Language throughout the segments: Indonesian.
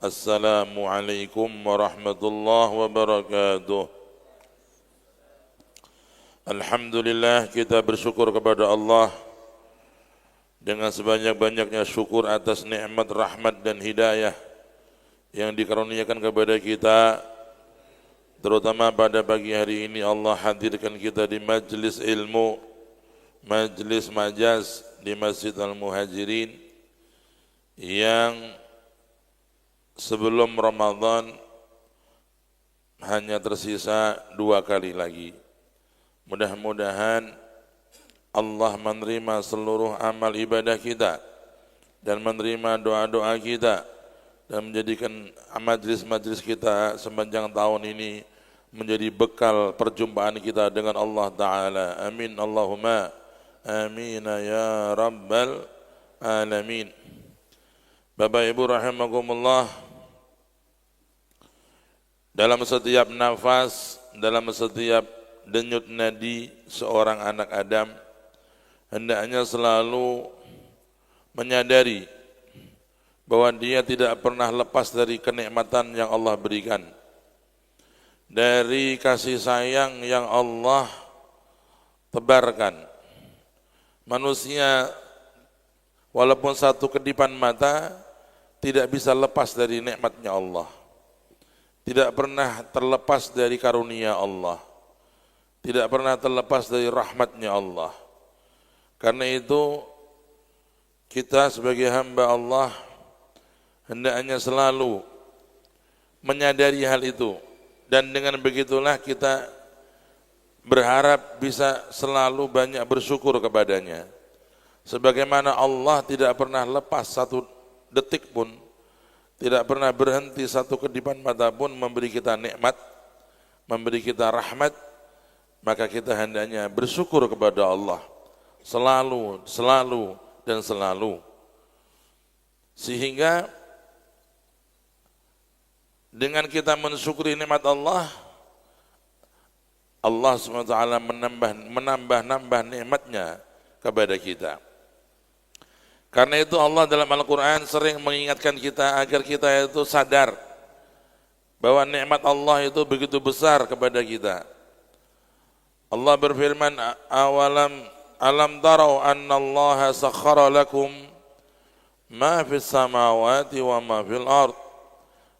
Assalamualaikum warahmatullahi wabarakatuh. Alhamdulillah, kita bersyukur kepada Allah dengan sebanyak-banyaknya syukur atas nikmat, rahmat dan hidayah yang dikaruniakan kepada kita, terutama pada pagi hari ini. Allah hadirkan kita di majlis ilmu, majlis majaz di Masjid Al-Muhajirin yang sebelum Ramadan hanya tersisa 2 kali lagi. Mudah-mudahan Allah menerima seluruh amal ibadah kita dan menerima doa-doa kita dan menjadikan majlis-majlis kita sepanjang tahun ini menjadi bekal perjumpaan kita dengan Allah Ta'ala. Amin Allahumma amin ya rabbal alamin. Bapak Ibu rahimakumullah, dalam setiap nafas, dalam setiap denyut nadi seorang anak Adam hendaknya selalu menyadari bahwa dia tidak pernah lepas dari kenikmatan yang Allah berikan, dari kasih sayang yang Allah tebarkan. Manusia walaupun satu kedipan mata tidak bisa lepas dari nikmatnya Allah, tidak pernah terlepas dari karunia Allah, tidak pernah terlepas dari rahmatnya Allah. Karena itu kita sebagai hamba Allah hendaknya selalu menyadari hal itu, dan dengan begitulah kita berharap bisa selalu banyak bersyukur kepadanya. Sebagaimana Allah tidak pernah lepas satu detik pun, tidak pernah berhenti satu kedipan mata pun memberi kita nikmat, memberi kita rahmat, maka kita hendaknya bersyukur kepada Allah selalu, selalu, dan selalu. Sehingga dengan kita mensyukuri nikmat Allah, Allah SWT menambah nikmatnya kepada kita. Karena itu Allah dalam Al-Quran sering mengingatkan kita agar kita itu sadar bahwa nikmat Allah itu begitu besar kepada kita. Allah berfirman, alam tarau anna Allah sakhara lakum ma fis samawati wa ma fil ard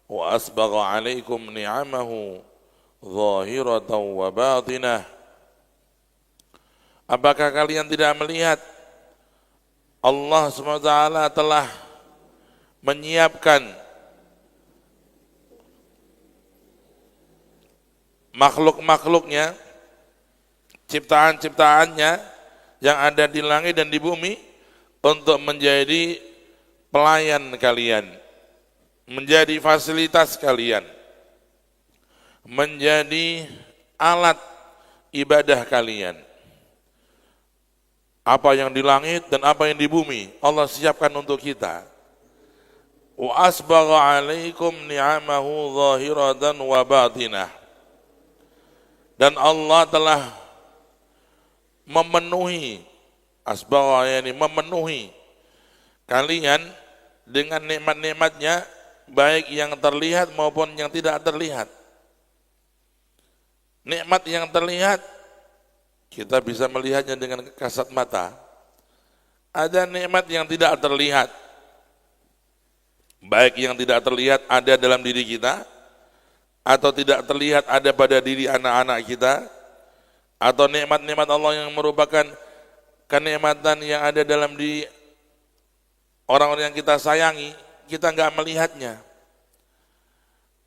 wa asbagha alaikum ni'amahu zahiratan wa batinah. Apakah kalian tidak melihat Allah SWT telah menyiapkan makhluk-makhluknya, ciptaan-ciptaannya yang ada di langit dan di bumi untuk menjadi pelayan kalian, menjadi fasilitas kalian, menjadi alat ibadah kalian. Apa yang di langit dan apa yang di bumi Allah siapkan untuk kita. Wa asbagha alaikum ni'amahu zahiratan wa batinah. Dan Allah telah memenuhi, asbagha yani memenuhi kalian dengan nikmat-nikmatnya, baik yang terlihat maupun yang tidak terlihat. Nikmat yang terlihat kita bisa melihatnya dengan kasat mata. Ada nikmat yang tidak terlihat, baik yang tidak terlihat ada dalam diri kita, atau tidak terlihat ada pada diri anak-anak kita, atau nikmat-nikmat Allah yang merupakan kenikmatan yang ada dalam diri orang-orang yang kita sayangi, kita enggak melihatnya.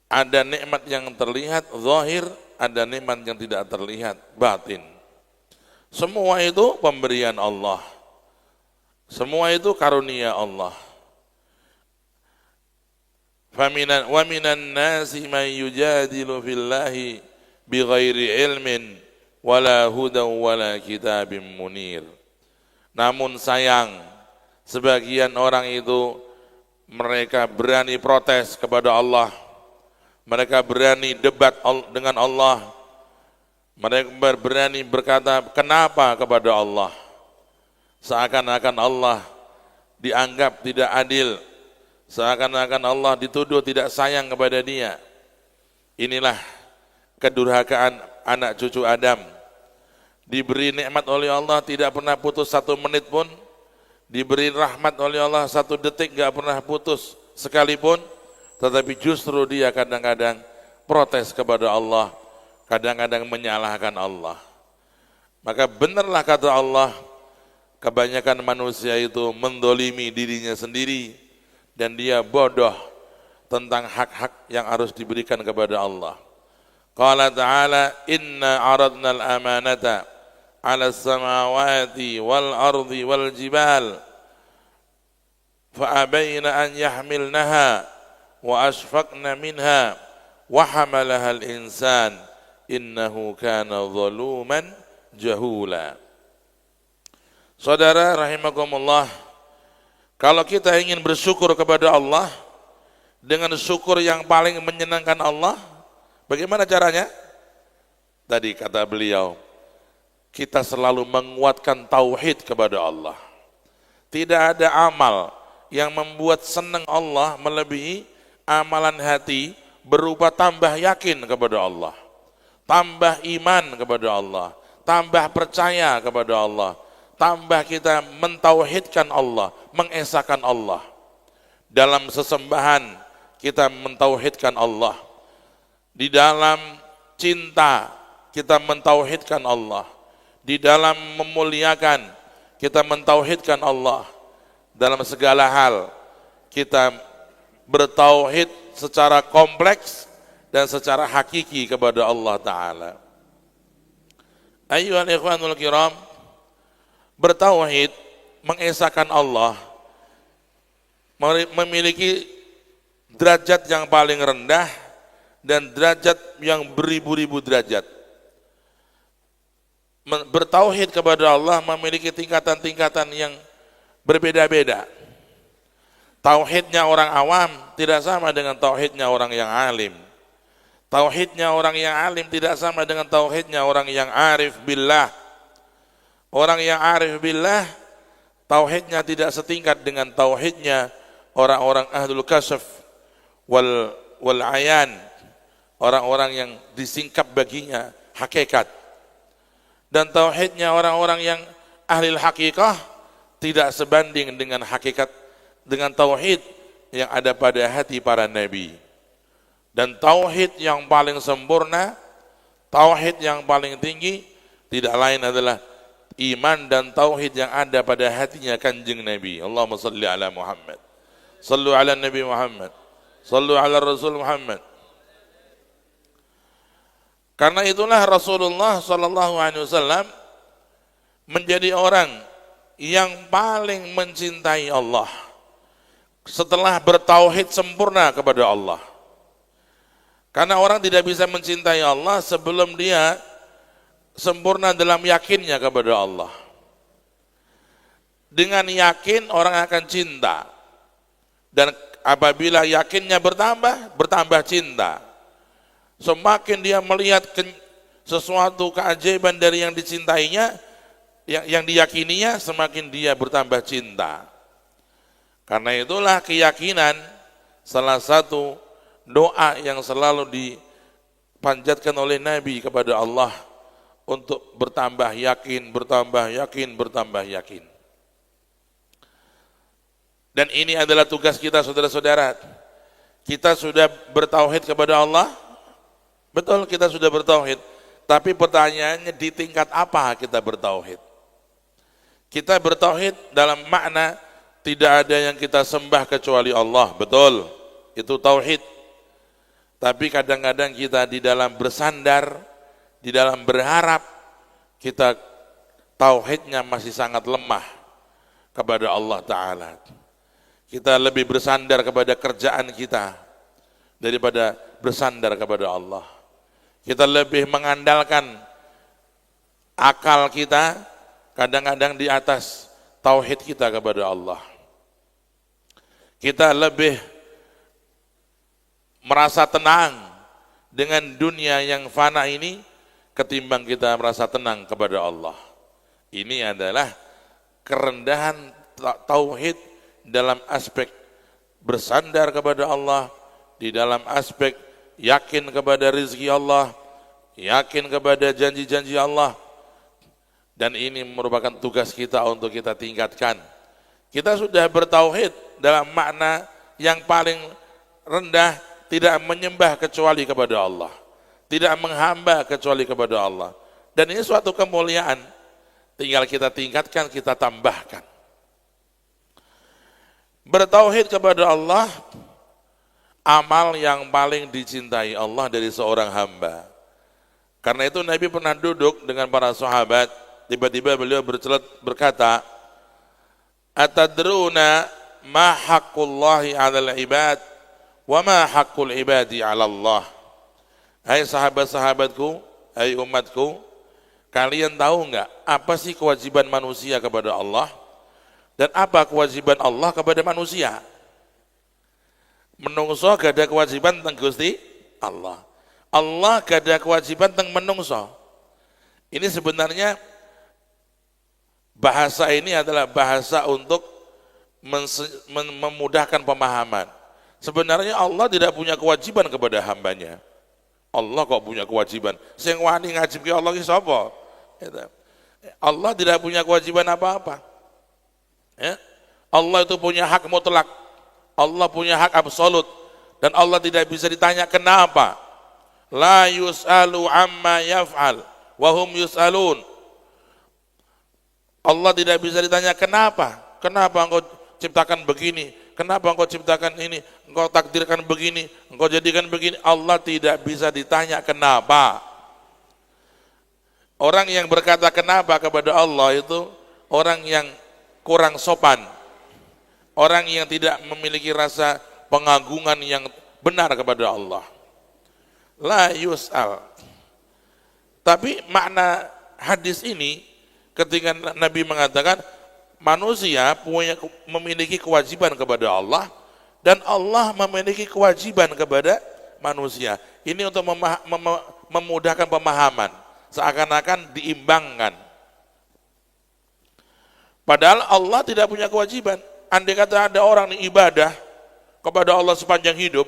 Ada nikmat yang terlihat zahir, ada nikmat yang tidak terlihat batin. Semua itu pemberian Allah, semua itu karunia Allah. Wa minan nasi man yujadilu fillahi bighairi ilmin wala hudan wala kitabim munir. Namun sayang, sebagian orang itu mereka berani protes kepada Allah, mereka berani debat dengan Allah, mereka berani berkata kenapa kepada Allah, seakan-akan Allah dianggap tidak adil, Seakan-akan Allah dituduh tidak sayang kepada dia. Inilah kedurhakaan anak cucu Adam. Diberi nikmat oleh Allah tidak pernah putus 1 menit pun. Diberi rahmat oleh Allah 1 detik gak pernah putus sekalipun. Tetapi justru dia kadang-kadang protes kepada Allah, kadang-kadang menyalahkan Allah. Maka benarlah kata Allah, kebanyakan manusia itu mendolimi dirinya sendiri dan dia bodoh tentang hak-hak yang harus diberikan kepada Allah. Qala ta'ala, inna aradna al-amanata ala samawati wal ardi wal jibal fa'abayna an yahmilnaha wa ashfaqna minha wa hamalaha al-insan innahu kana zaluman jahula. Saudara rahimakumullah, kalau kita ingin bersyukur kepada Allah dengan syukur yang paling menyenangkan Allah, bagaimana caranya? Tadi kata beliau, kita selalu menguatkan tauhid kepada Allah. Tidak ada amal yang membuat senang Allah melebihi amalan hati berupa tambah yakin kepada Allah, tambah iman kepada Allah, tambah percaya kepada Allah, tambah kita mentauhidkan Allah, mengesahkan Allah. Dalam sesembahan kita mentauhidkan Allah. Di dalam cinta kita mentauhidkan Allah. Di dalam memuliakan kita mentauhidkan Allah. Dalam segala hal kita bertauhid secara kompleks dan secara hakiki kepada Allah Ta'ala. Ayyuhal ikhwanul kiram, bertauhid, mengesahkan Allah, memiliki derajat yang paling rendah dan derajat yang beribu-ribu derajat. Bertauhid kepada Allah memiliki tingkatan-tingkatan yang berbeda-beda. Tauhidnya orang awam tidak sama dengan tauhidnya orang yang alim. Tauhidnya orang yang alim tidak sama dengan tauhidnya orang yang arif billah. Orang yang arif billah, tauhidnya tidak setingkat dengan tauhidnya orang-orang ahlul kasyaf wal ayan, orang-orang yang disingkap baginya hakikat. Dan tauhidnya orang-orang yang ahli hakikah tidak sebanding dengan hakikat, dengan tauhid yang ada pada hati para nabi. Dan tauhid yang paling sempurna, tauhid yang paling tinggi tidak lain adalah iman dan tauhid yang ada pada hatinya Kanjeng Nabi. Allahumma salli ala Muhammad, sallu ala Nabi Muhammad, sallu ala Rasul Muhammad. Karena itulah Rasulullah sallallahu alaihi wasallam menjadi orang yang paling mencintai Allah setelah bertauhid sempurna kepada Allah. Karena orang tidak bisa mencintai Allah sebelum dia sempurna dalam yakinnya kepada Allah. Dengan yakin orang akan cinta. Dan apabila yakinnya bertambah cinta. Semakin dia melihat sesuatu keajaiban dari yang dicintainya, yang diyakininya, semakin dia bertambah cinta. Karena itulah keyakinan salah satu doa yang selalu dipanjatkan oleh Nabi kepada Allah untuk bertambah yakin, bertambah yakin, bertambah yakin. Dan ini adalah tugas kita saudara-saudara. Kita sudah bertauhid kepada Allah, betul kita sudah bertauhid, tapi pertanyaannya di tingkat apa kita bertauhid? Kita bertauhid dalam makna tidak ada yang kita sembah kecuali Allah, betul, itu tauhid. Tapi kadang-kadang kita di dalam bersandar, di dalam berharap, kita tauhidnya masih sangat lemah kepada Allah Ta'ala. Kita lebih bersandar kepada kerjaan kita daripada bersandar kepada Allah. Kita lebih mengandalkan akal kita kadang-kadang di atas tauhid kita kepada Allah. Kita lebih merasa tenang dengan dunia yang fana ini ketimbang kita merasa tenang kepada Allah. Ini adalah kerendahan tauhid dalam aspek bersandar kepada Allah, di dalam aspek yakin kepada rizki Allah, yakin kepada janji-janji Allah. Dan ini merupakan tugas kita untuk kita tingkatkan. Kita sudah bertauhid dalam makna yang paling rendah, tidak menyembah kecuali kepada Allah, tidak menghamba kecuali kepada Allah. Dan ini suatu kemuliaan, tinggal kita tingkatkan, kita tambahkan. Bertauhid kepada Allah, amal yang paling dicintai Allah dari seorang hamba. Karena itu Nabi pernah duduk dengan para sahabat, tiba-tiba beliau berkata, atadruna ma haqqullahi 'alal ibad wa ma haqqul ibadi 'ala Allah. Hai sahabat-sahabatku, hai umatku, kalian tahu enggak apa sih kewajiban manusia kepada Allah dan apa kewajiban Allah kepada manusia? Menungso gak ada kewajiban tentang Gusti Allah. Allah gak ada kewajiban tentang menungso. Ini sebenarnya bahasa ini adalah bahasa untuk memudahkan pemahaman. Sebenarnya Allah tidak punya kewajiban kepada hambanya. Allah kok punya kewajiban? Sing wani ngajibke Allah ki sapa? Allah tidak punya kewajiban apa-apa. Ya? Allah itu punya hak mutlak. Allah punya hak absolut. Dan Allah tidak bisa ditanya kenapa. La yus'alu amma yaf'al wa hum yus'alun. Allah tidak bisa ditanya kenapa. Kenapa engkau ciptakan begini? Kenapa engkau ciptakan ini? Engkau takdirkan begini, engkau jadikan begini. Allah tidak bisa ditanya kenapa. Orang yang berkata kenapa kepada Allah itu orang yang kurang sopan. Orang yang tidak memiliki rasa pengagungan yang benar kepada Allah. La yus'al. Tapi makna hadis ini ketika Nabi mengatakan manusia memiliki kewajiban kepada Allah dan Allah memiliki kewajiban kepada manusia. Ini untuk memudahkan pemahaman, seakan-akan diimbangkan. Padahal Allah tidak punya kewajiban. Andai kata ada orang yang ibadah kepada Allah sepanjang hidup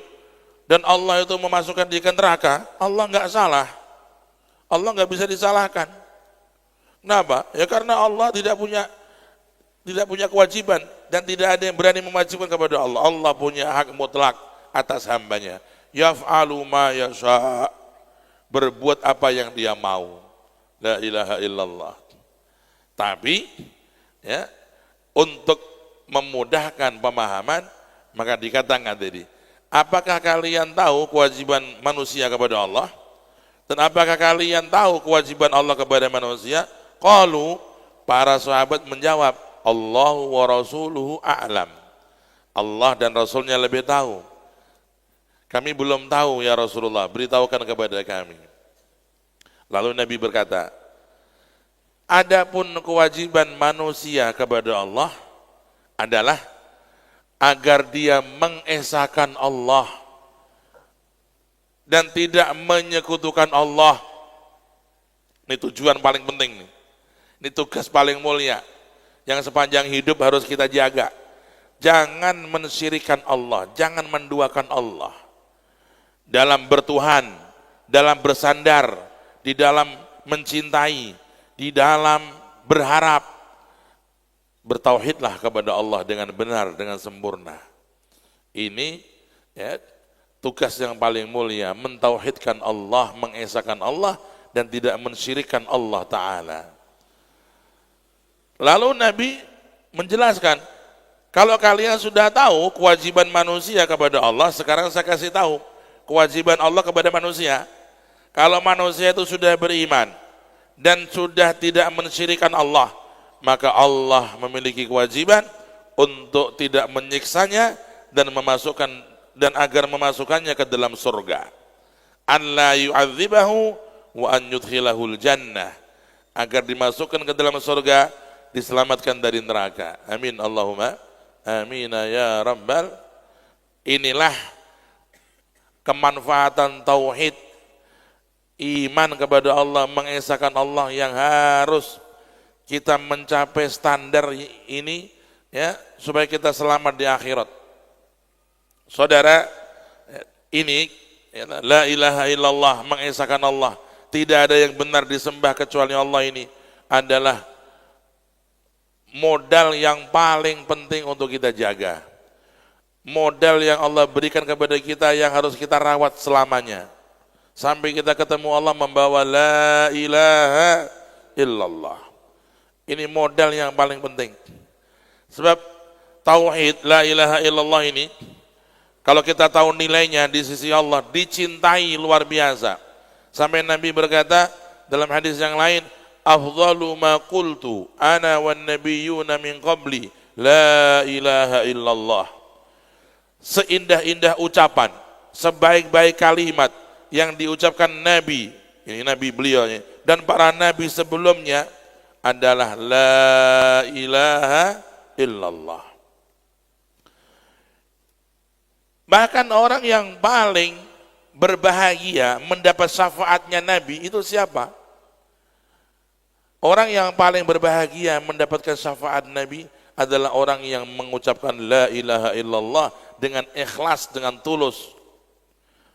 dan Allah itu memasukkan dia ke neraka, Allah nggak salah. Allah nggak bisa disalahkan. Kenapa? Ya karena Allah tidak punya kewajiban dan tidak ada yang berani mewajibkan kepada Allah. Allah punya hak mutlak atas hambanya. Yaf'alu ma yasha', berbuat apa yang dia mau. La ilaha illallah. Tapi ya, untuk memudahkan pemahaman, maka dikatakan tadi, apakah kalian tahu kewajiban manusia kepada Allah? Dan apakah kalian tahu kewajiban Allah kepada manusia? Qalu, para sahabat menjawab, Allahu wa rasuluhu a'lam. Allah dan Rasulnya lebih tahu. Kami belum tahu ya Rasulullah, beritahukan kepada kami. Lalu Nabi berkata, adapun kewajiban manusia kepada Allah adalah agar dia mengesahkan Allah dan tidak menyekutukan Allah. Ini tujuan paling penting nih. Ini tugas paling mulia yang sepanjang hidup harus kita jaga. Jangan mensyirikan Allah, jangan menduakan Allah dalam bertuhan, dalam bersandar, di dalam mencintai, di dalam berharap. Bertauhidlah kepada Allah dengan benar, dengan sempurna. Ini ya, tugas yang paling mulia, mentauhidkan Allah, mengesahkan Allah dan tidak mensyirikkan Allah Ta'ala. Lalu Nabi menjelaskan, kalau kalian sudah tahu kewajiban manusia kepada Allah, sekarang saya kasih tahu kewajiban Allah kepada manusia. Kalau manusia itu sudah beriman dan sudah tidak mensyirikkan Allah, maka Allah memiliki kewajiban untuk tidak menyiksanya dan agar memasukkannya ke dalam surga. An la yu'adzibahu wa an yudkhilahul jannah, agar dimasukkan ke dalam surga, diselamatkan dari neraka. Amin Allahumma amin ya rabbal. Inilah kemanfaatan tauhid, iman kepada Allah, mengesahkan Allah yang harus kita mencapai standar ini ya, supaya kita selamat di akhirat. Saudara, ini la ilaha illallah, mengesahkan Allah, tidak ada yang benar disembah kecuali Allah, ini adalah modal yang paling penting untuk kita jaga. Modal yang Allah berikan kepada kita yang harus kita rawat selamanya. Sampai kita ketemu Allah membawa la ilaha illallah. Ini modal yang paling penting. Sebab tauhid la ilaha illallah ini, kalau kita tahu nilainya di sisi Allah, dicintai luar biasa. Sampai Nabi berkata dalam hadis yang lain, afdalu ma qultu ana wan nabiyyuna min qabli la ilaha illallah. Seindah-indah ucapan, sebaik-baik kalimat yang diucapkan Nabi, ini Nabi beliau dan para Nabi sebelumnya adalah la ilaha illallah. Bahkan orang yang paling berbahagia mendapat syafaatnya Nabi itu siapa? Orang yang paling berbahagia mendapatkan syafaat Nabi adalah orang yang mengucapkan la ilaha illallah dengan ikhlas, dengan tulus.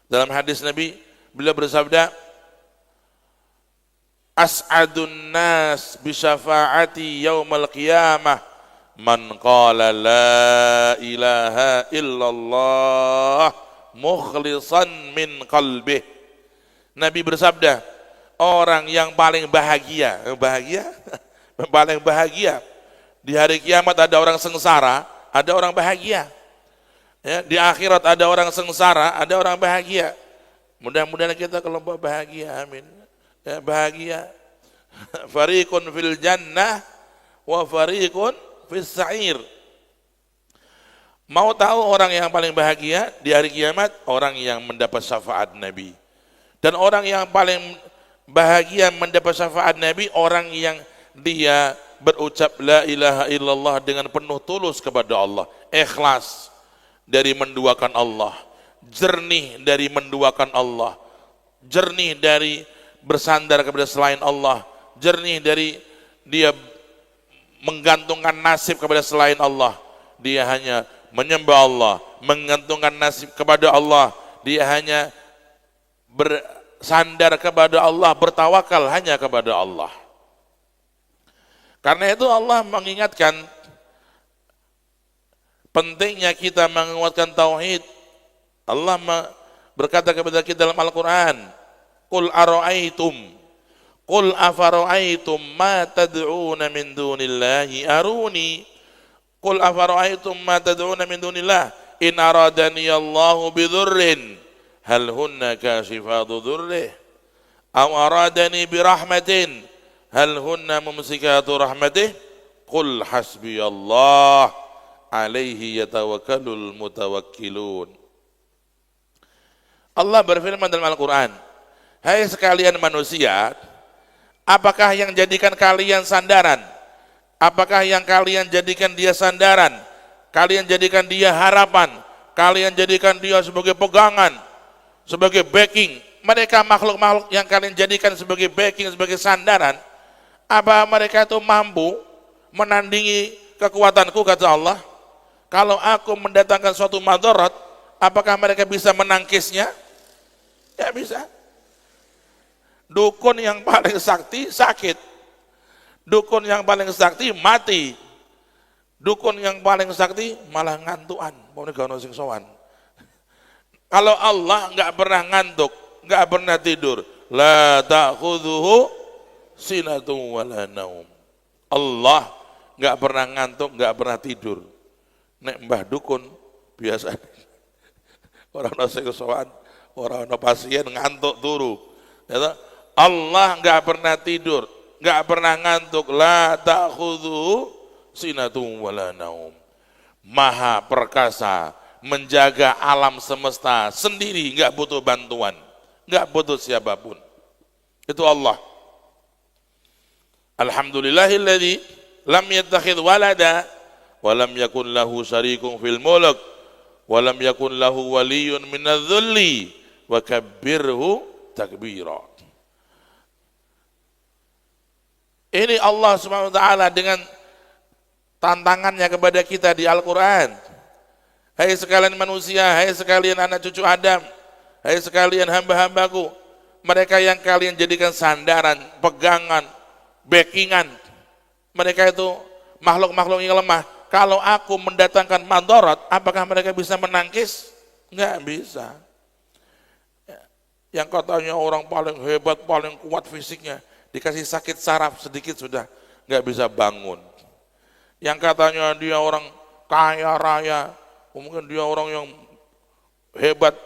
Dalam hadis Nabi, beliau bersabda, as'adun nas bi syafaati yaumal qiyamah man qala la ilaha illallah mukhlisan min qalbih. Nabi bersabda, orang yang paling bahagia paling bahagia di hari kiamat, ada orang sengsara, ada orang bahagia. Ya, di akhirat ada orang sengsara, ada orang bahagia. Mudah-mudahan kita kelompok bahagia, amin. Ya, bahagia. Fariqun fil jannah wa fariqun fis sa'ir. Mau tahu orang yang paling bahagia di hari kiamat? Orang yang mendapat syafaat Nabi. Dan orang yang paling bahagia mendapat syafaat Nabi, orang yang dia berucap la ilaha illallah dengan penuh tulus kepada Allah, ikhlas dari menduakan Allah, jernih dari menduakan Allah, jernih dari bersandar kepada selain Allah, jernih dari dia menggantungkan nasib kepada selain Allah. Dia hanya menyembah Allah, menggantungkan nasib kepada Allah. Dia hanya bersandar kepada Allah, bertawakal hanya kepada Allah. Karena itu Allah mengingatkan pentingnya kita menguatkan tauhid. Allah berkata kepada kita dalam Al-Quran, Qul ara'aytum, Qul afara'aytum ma tad'una min dunillahi aruni. Qul afara'aytum ma tad'una min dunillah in aradani Allahu bidhurrin hal hunna kashifatu dhurrih aw aradani birahmatin hal hunna mumsikatu rahmatih. Qul hasbiyallah alaihi yatawakkalul mutawakkilun. Allah berfirman dalam Al-Quran, hai sekalian manusia, apakah yang jadikan kalian sandaran? Apakah yang kalian jadikan dia sandaran? Kalian jadikan dia harapan? Kalian jadikan dia sebagai pegangan, sebagai backing? Mereka makhluk-makhluk yang kalian jadikan sebagai backing, sebagai sandaran, apa mereka itu mampu menandingi kekuatanku, kata Allah? Kalau aku mendatangkan suatu madarat, apakah mereka bisa menangkisnya? Ya bisa. Dukun yang paling sakti sakit. Dukun yang paling sakti mati. Dukun yang paling sakti malah ngantuan. Kalau Allah nggak pernah ngantuk, nggak pernah tidur. La ta'khudhuhu sinatun wala naum. Allah nggak pernah ngantuk, nggak pernah tidur. Nek mbah dukun biasa orang nasi kesowan, orang no pasien ngantuk turu. Allah nggak pernah tidur, nggak pernah ngantuk. La ta'khudhuhu sinatun wala naum. Maha perkasa, menjaga alam semesta sendiri, nggak butuh bantuan, nggak butuh siapapun. Itu Allah. Alhamdulillahilladzi lam yattakhidh walada wa lam yakun lahu syarikun fil mulk wa lam yakun lahu waliyyun minadh-dhulli wa kabbirhu takbira. Ini Allah Subhanahu wa taala dengan tantangannya kepada kita di Al-Qur'an. Hai sekalian manusia, hai sekalian anak cucu Adam, hai sekalian hamba-hambaku, mereka yang kalian jadikan sandaran, pegangan, backingan, mereka itu makhluk-makhluk yang lemah. Kalau aku mendatangkan madarat, apakah mereka bisa menangkis? Enggak bisa. Yang katanya orang paling hebat, paling kuat fisiknya, dikasih sakit saraf sedikit sudah nggak bisa bangun. Yang katanya dia orang kaya raya, mungkin dia orang yang hebat,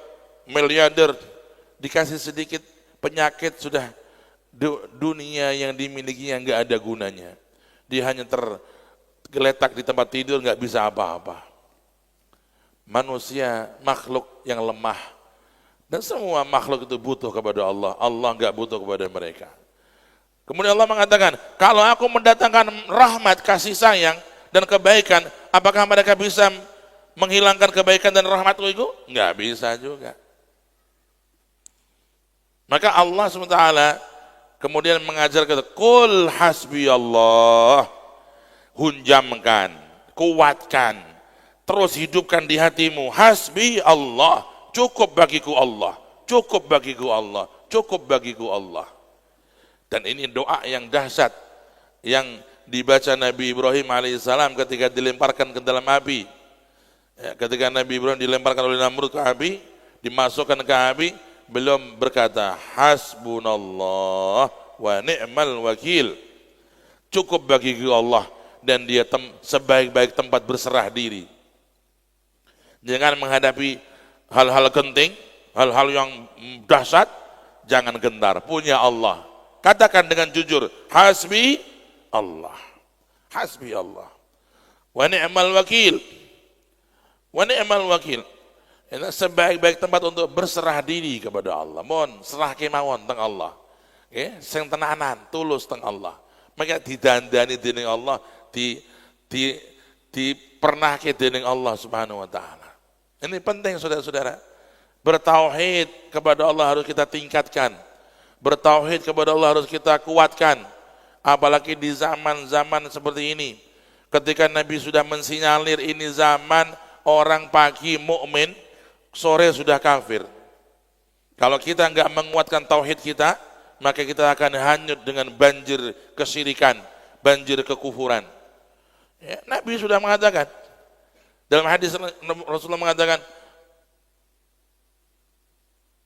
miliarder, dikasih sedikit penyakit sudah dunia yang dimilikinya nggak ada gunanya. Dia hanya tergeletak di tempat tidur, nggak bisa apa-apa. Manusia makhluk yang lemah. Dan semua makhluk itu butuh kepada Allah. Allah enggak butuh kepada mereka. Kemudian Allah mengatakan, kalau aku mendatangkan rahmat, kasih sayang, dan kebaikan, apakah mereka bisa menghilangkan kebaikan dan rahmatku itu? Enggak bisa juga. Maka Allah SWT kemudian mengajar kita, Qul hasbi Allah, hunjamkan, kuatkan, terus hidupkan di hatimu, hasbi Allah, cukup bagiku Allah, cukup bagiku Allah, cukup bagiku Allah. Dan ini doa yang dahsyat yang dibaca Nabi Ibrahim alaihissalam ketika dilemparkan ke dalam api. Ya, ketika Nabi Ibrahim dilemparkan oleh Namrud ke api, dimasukkan ke api, beliau berkata, hasbunallah wa ni'mal wakil. Cukup bagiku Allah, dan dia sebaik-baik tempat berserah diri. Jangan menghadapi hal-hal genting, hal-hal yang dahsyat, jangan gentar. Punya Allah. Katakan dengan jujur, hasbi Allah. Hasbi Allah. Wa ni'mal wakil. Wa ni'mal wakil. Ini sebaik-baik tempat untuk berserah diri kepada Allah. Mohon serah kemauan teng Allah. Okay? Sing tenanan, tulus teng Allah. Maka didandani dening Allah, dipernahke dening Allah Subhanahu wa taala. Ini penting saudara-saudara. Bertauhid kepada Allah harus kita tingkatkan. Bertauhid kepada Allah harus kita kuatkan. Apalagi di zaman-zaman seperti ini. Ketika Nabi sudah mensinyalir ini zaman orang pagi mukmin, sore sudah kafir. Kalau kita enggak menguatkan tauhid kita, maka kita akan hanyut dengan banjir kesyirikan, banjir kekufuran. Ya, Nabi sudah mengatakan, dalam hadis Rasulullah mengatakan,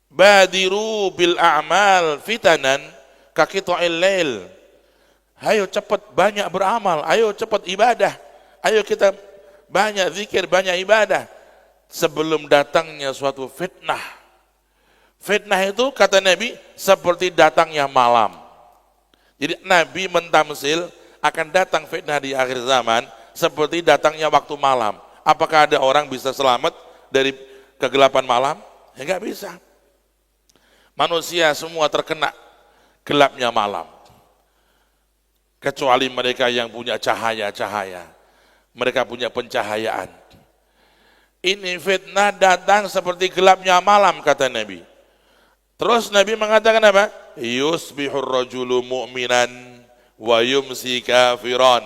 badiru bil a'mal fitanan kaqita'il lail. Ayo cepat banyak beramal, ayo cepat ibadah, ayo kita banyak zikir, banyak ibadah sebelum datangnya suatu fitnah. Fitnah itu kata Nabi seperti datangnya malam. Jadi Nabi mentamsil akan datang fitnah di akhir zaman seperti datangnya waktu malam. Apakah ada orang bisa selamat dari kegelapan malam? Ya enggak bisa. Manusia semua terkena gelapnya malam. Kecuali mereka yang punya cahaya-cahaya. Mereka punya pencahayaan. Ini fitnah datang seperti gelapnya malam kata Nabi. Terus Nabi mengatakan apa? Yusbihur rajulu mu'minan wa yumsi kafiran.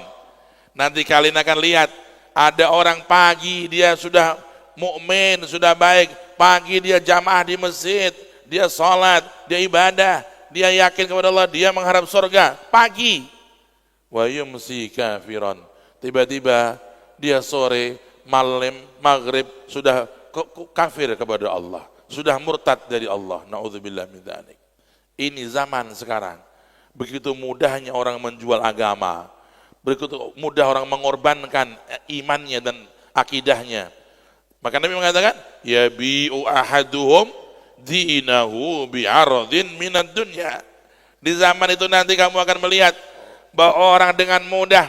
Nanti kalian akan lihat ada orang pagi dia sudah mukmin, sudah baik, pagi dia jamaah di masjid, dia sholat, dia ibadah, dia yakin kepada Allah, dia mengharap surga, pagi. Wa yumsi kafiran. Tiba-tiba dia sore, malam, maghrib sudah kafir kepada Allah, sudah murtad dari Allah. Na'udzubillah min dzalik. Ini zaman sekarang. Begitu mudahnya orang menjual agama. Begitu mudah orang mengorbankan imannya dan akidahnya. Maka Nabi mengatakan, yabi'u ahaduhum dinahu bi'aradin minad dunya. Di zaman itu nanti kamu akan melihat bahwa orang dengan mudah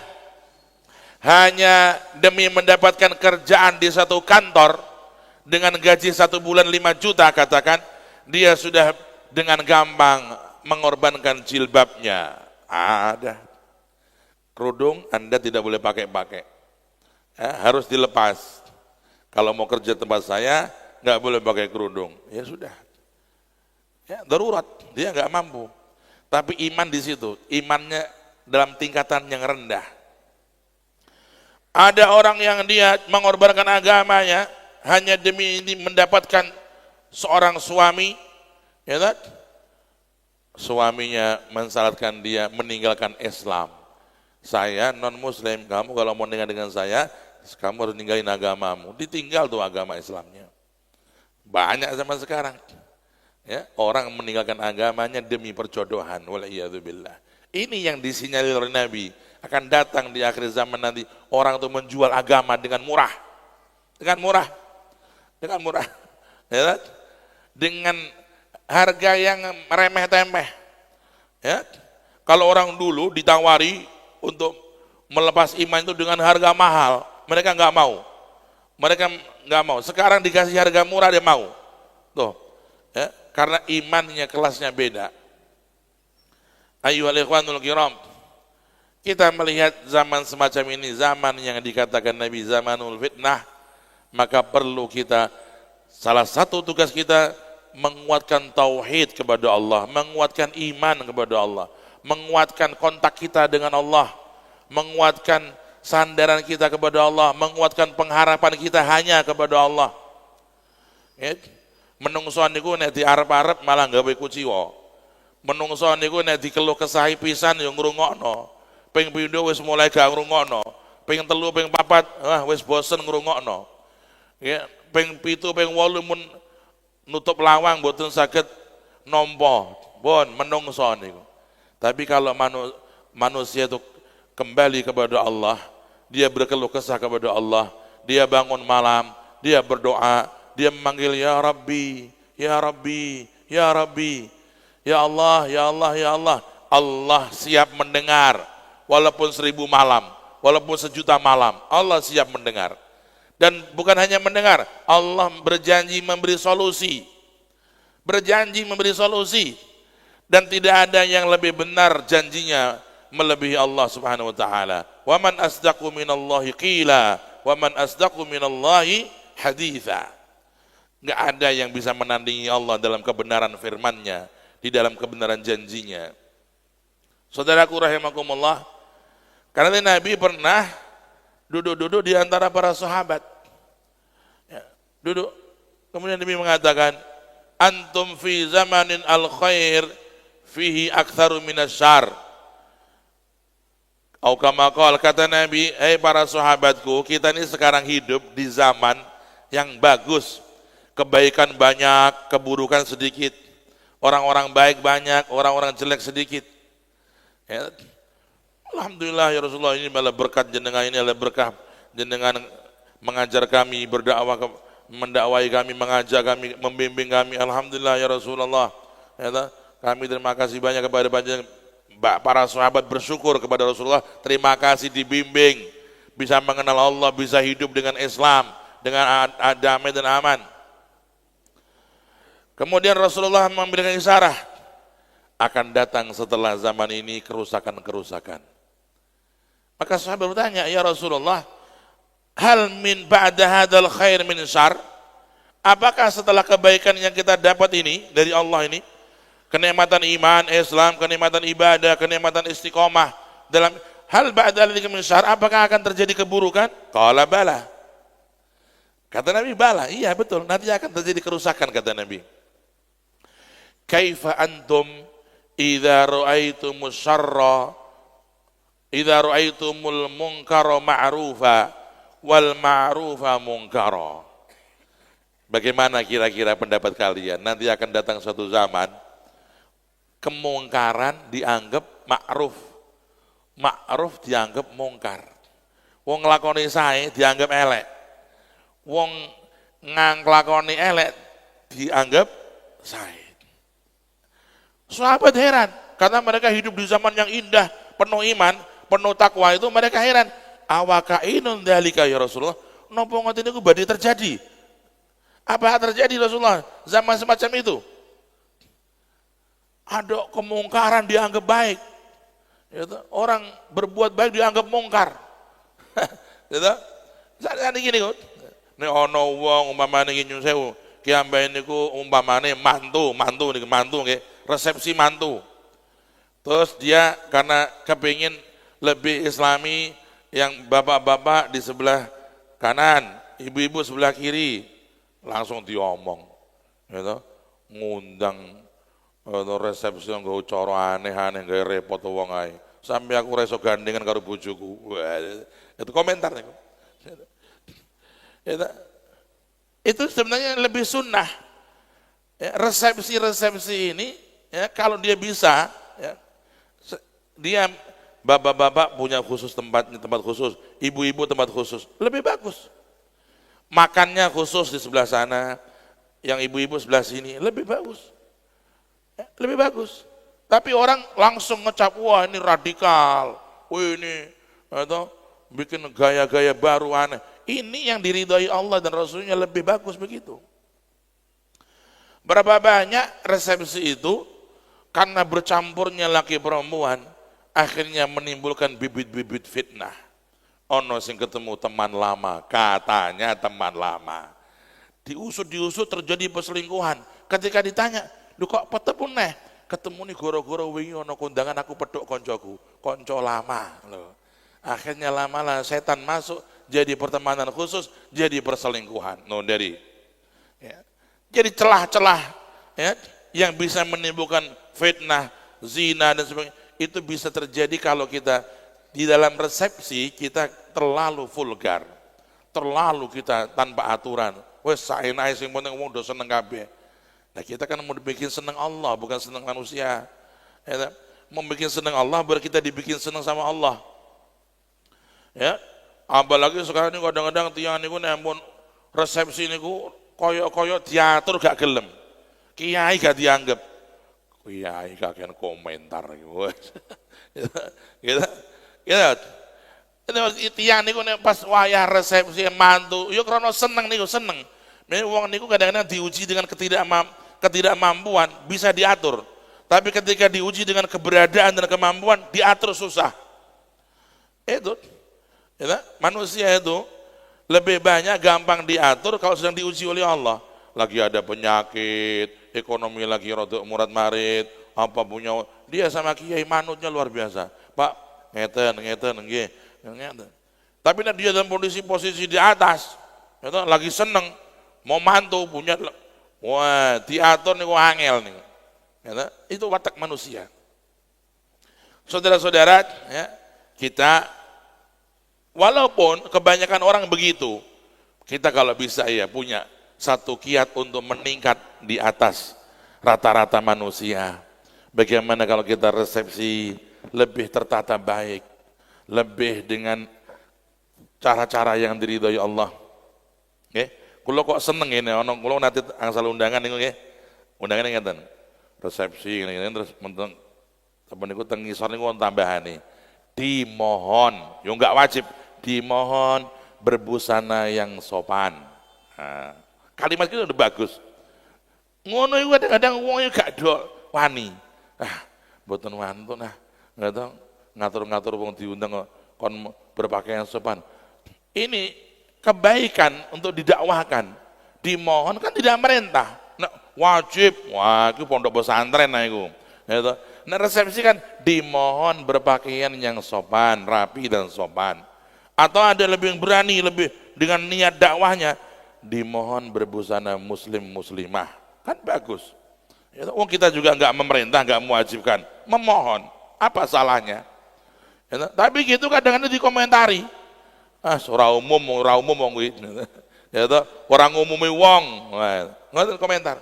hanya demi mendapatkan kerjaan di satu kantor dengan gaji 1 bulan 5 juta katakan, dia sudah dengan gampang mengorbankan jilbabnya. Ada kerudung Anda tidak boleh pakai-pakai, ya, harus dilepas. Kalau mau kerja tempat saya nggak boleh pakai kerudung, ya sudah, ya darurat, dia nggak mampu. Tapi iman di situ, imannya dalam tingkatan yang rendah. Ada orang yang dia mengorbankan agamanya hanya demi ini mendapatkan seorang suami, ya kan? Suaminya mensyaratkan dia meninggalkan Islam. Saya non muslim, kamu kalau mau nikah dengan saya, kamu harus ninggalin agamamu. Ditinggal tuh agama Islamnya. Banyak zaman sekarang. Ya, orang meninggalkan agamanya demi perjodohan. Waliyadzubillah. Ini yang disinyalir oleh Nabi. Akan datang di akhir zaman nanti, orang itu menjual agama dengan murah. Dengan murah. Dengan murah. Ya, dengan harga yang remeh-temeh. Ya. Kalau orang dulu ditawari untuk melepas iman itu dengan harga mahal, mereka nggak mau. Mereka nggak mau. Sekarang dikasih harga murah dia mau. Tuh, ya, karena imannya kelasnya beda. Ayyuhal ikhwanul kiram, kita melihat zaman semacam ini, zaman yang dikatakan Nabi zamanul fitnah, maka perlu kita, salah satu tugas kita menguatkan tauhid kepada Allah, menguatkan iman kepada Allah, menguatkan kontak kita dengan Allah, menguatkan sandaran kita kepada Allah, menguatkan pengharapan kita hanya kepada Allah. Menungso niku nek diarep-arep malah gawe kuciwa. Menungso niku nek dikeluh kesahi pisan ya ngrungokno. Ping pindho wis mulai gak ngrungokno. Ping 3, ping 4 wis bosen ngrungokno. Ya, ping 7, ping 8 mun nutup lawang mboten saged nampa. Pun menungso niku. Tapi kalau manusia itu kembali kepada Allah, dia berkeluh kesah kepada Allah, dia bangun malam, dia berdoa, dia memanggil ya Rabbi, ya Rabbi, ya Rabbi, ya Allah, ya Allah, ya Allah. Allah siap mendengar, walaupun 1000 malam, walaupun 1.000.000 malam, Allah siap mendengar. Dan bukan hanya mendengar, Allah berjanji memberi solusi. Berjanji memberi solusi. Dan tidak ada yang lebih benar janjinya melebihi Allah Subhanahu wa taala. Wa man asdaqu minallahi qila, wa man asdaqu minallahi haditha. Enggak ada yang bisa menandingi Allah dalam kebenaran firman-Nya, di dalam kebenaran janjinya. Saudaraku rahimakumullah, karena Nabi pernah duduk-duduk di antara para sahabat. Ya, duduk. Kemudian Nabi mengatakan, antum fi zamanin al-khair fihi aktsaru minasyarr. Atau kama qala, kata Nabi, para sahabatku, kita ini sekarang hidup di zaman yang bagus. Kebaikan banyak, keburukan sedikit. Orang-orang baik banyak, orang-orang jelek sedikit. Ya. Alhamdulillah ya Rasulullah, ini malah berkat jenengan, ini adalah berkah jenengan mengajar kami, berdakwah, mendakwai kami, mengajar kami, membimbing kami. Alhamdulillah ya Rasulullah. Ya, kami terima kasih banyak kepada para sahabat, bersyukur kepada Rasulullah, terima kasih dibimbing, bisa mengenal Allah, bisa hidup dengan Islam, dengan damai dan aman. Kemudian Rasulullah memberikan isyarat, akan datang setelah zaman ini kerusakan-kerusakan. Maka sahabat bertanya, ya Rasulullah, hal min ba'da hadzal khair min syarr? Apakah setelah kebaikan yang kita dapat ini dari Allah ini, kenikmatan iman, Islam, kenikmatan ibadah, kenikmatan istiqomah, dalam hal ba'da dzalika min syarr, apakah akan terjadi keburukan? Qala bala. Kata Nabi, bala, iya betul, nanti akan terjadi kerusakan, kata Nabi. Kaifa antum idza ra'aitumus syarra, idza ra'aitumul munkara ma'rufa wal ma'rufa munkara. Bagaimana kira-kira pendapat kalian? Nanti akan datang suatu zaman kemungkaran dianggap ma'ruf, ma'ruf dianggap mungkar. Wong nglakoni sae dianggap elek, wong nglakoni elek dianggap sae. Sahabat heran, karena mereka hidup di zaman yang indah, penuh iman, penuh takwa, itu mereka heran. Awakainun dzalika ya Rasulullah, napa ngoten niku badhe terjadi? Apa terjadi Rasulullah zaman semacam itu? Ada kemungkaran dianggap baik, orang berbuat baik dianggap mungkar. Saat ini gini kok, nek ana wong umpamane nyuwun sewu, ki ambane niku umpamane mantu nggih, resepsi mantu. Terus dia karena kepingin lebih islami, yang bapak-bapak di sebelah kanan, ibu-ibu sebelah kiri, langsung diomong, gitu, ngundang resepsi nggo cara aneh-aneh gawe repot wong ae. Sampai aku reso gandengan karo bojoku. Wah, itu komentar niku. Itu sebenarnya lebih sunnah. Ya, resepsi-resepsi ini ya, kalau dia bisa ya, dia bapak-bapak punya khusus tempat khusus, ibu-ibu tempat khusus, lebih bagus. Makannya khusus di sebelah sana, yang ibu-ibu sebelah sini, lebih bagus. Ya, lebih bagus. Tapi orang langsung ngecap, wah ini radikal, wah ini atau bikin gaya-gaya baru aneh. Ini yang diridhoi Allah dan Rasulnya lebih bagus begitu. Berapa banyak resepsi itu karena bercampurnya laki perempuan akhirnya menimbulkan bibit-bibit fitnah. Ono sing ketemu teman lama, katanya teman lama. Diusut terjadi perselingkuhan. Ketika ditanya, "Lu kok petepun neh?" Ketemu nih goro-goro wingi ono kondangan aku pedok koncoku, konco lama loh. Akhirnya lama-lama setan masuk jadi pertemanan khusus, jadi perselingkuhan. No dari ya. Jadi celah-celah ya, yang bisa menimbulkan fitnah, zina dan sebagainya itu bisa terjadi kalau kita di dalam resepsi kita terlalu vulgar, terlalu kita tanpa aturan. Wes saenae sing penting wong do seneng kabeh. Nah kita kan mau dibikin seneng Allah, bukan seneng manusia. Ya, mau bikin seneng Allah, berarti kita dibikin seneng sama Allah. Ya, apalagi sekarang ini kadang-kadang tiang niku nempun resepsi niku koyo-koyo diatur gak gelem. Kiai gak dianggap. Kiai kakean komentar gitu. Gitu. Tiang niku pas wayah resepsi mantu, yo krono seneng niku seneng. Memang wong niku kadang-kadang diuji dengan ketidakmampuan bisa diatur. Tapi ketika diuji dengan keberadaan dan kemampuan diatur susah. Itu ya, manusia itu lebih banyak gampang diatur kalau sedang diuji oleh Allah. Lagi ada penyakit, ekonomi lagi rodok murad marid, apa punya dia sama kiai manutnya luar biasa. Pak, ngeten nggih, ngeten. Tapi dia dalam posisi di atas, itu lagi seneng mau mantu punya, wah diatur nih angel nih. Itu watak manusia. Saudara-saudara, ya, kita walaupun kebanyakan orang begitu, kita kalau bisa ya punya satu kiat untuk meningkat di atas rata-rata manusia. Bagaimana kalau kita resepsi lebih tertata baik, lebih dengan cara-cara yang diridhoi Allah. Nggih, kula kok seneng ini ana kula nanti angsal undangan niku nggih. Undangan ngeten. Resepsi ngene terus menteng apa niku teng ngisor niku tambahane. Dimohon, yo enggak wajib, dimohon berbusana yang sopan. Nah, kalimat itu udah bagus. Ngono iku kadang-kadang wong gak do wani. Mboten wantun enggak ngatur-ngatur wong diundang kon berpakaian sopan. Ini kebaikan untuk didakwahkan. Dimohon kan tidak merintah. Nah, wajib, wah itu pondok pesantren nah itu. Nah resepsi kan dimohon berpakaian yang sopan, rapi dan sopan. Atau ada lebih berani, lebih dengan niat dakwahnya, dimohon berbusana muslim muslimah, kan bagus. Ya, kita juga nggak memerintah, nggak mewajibkan, memohon, apa salahnya? Ya, tapi gitu kadang-kadang dikomentari, ora umum wong kuwi. Ya orang umumi wong, ngoten komentar.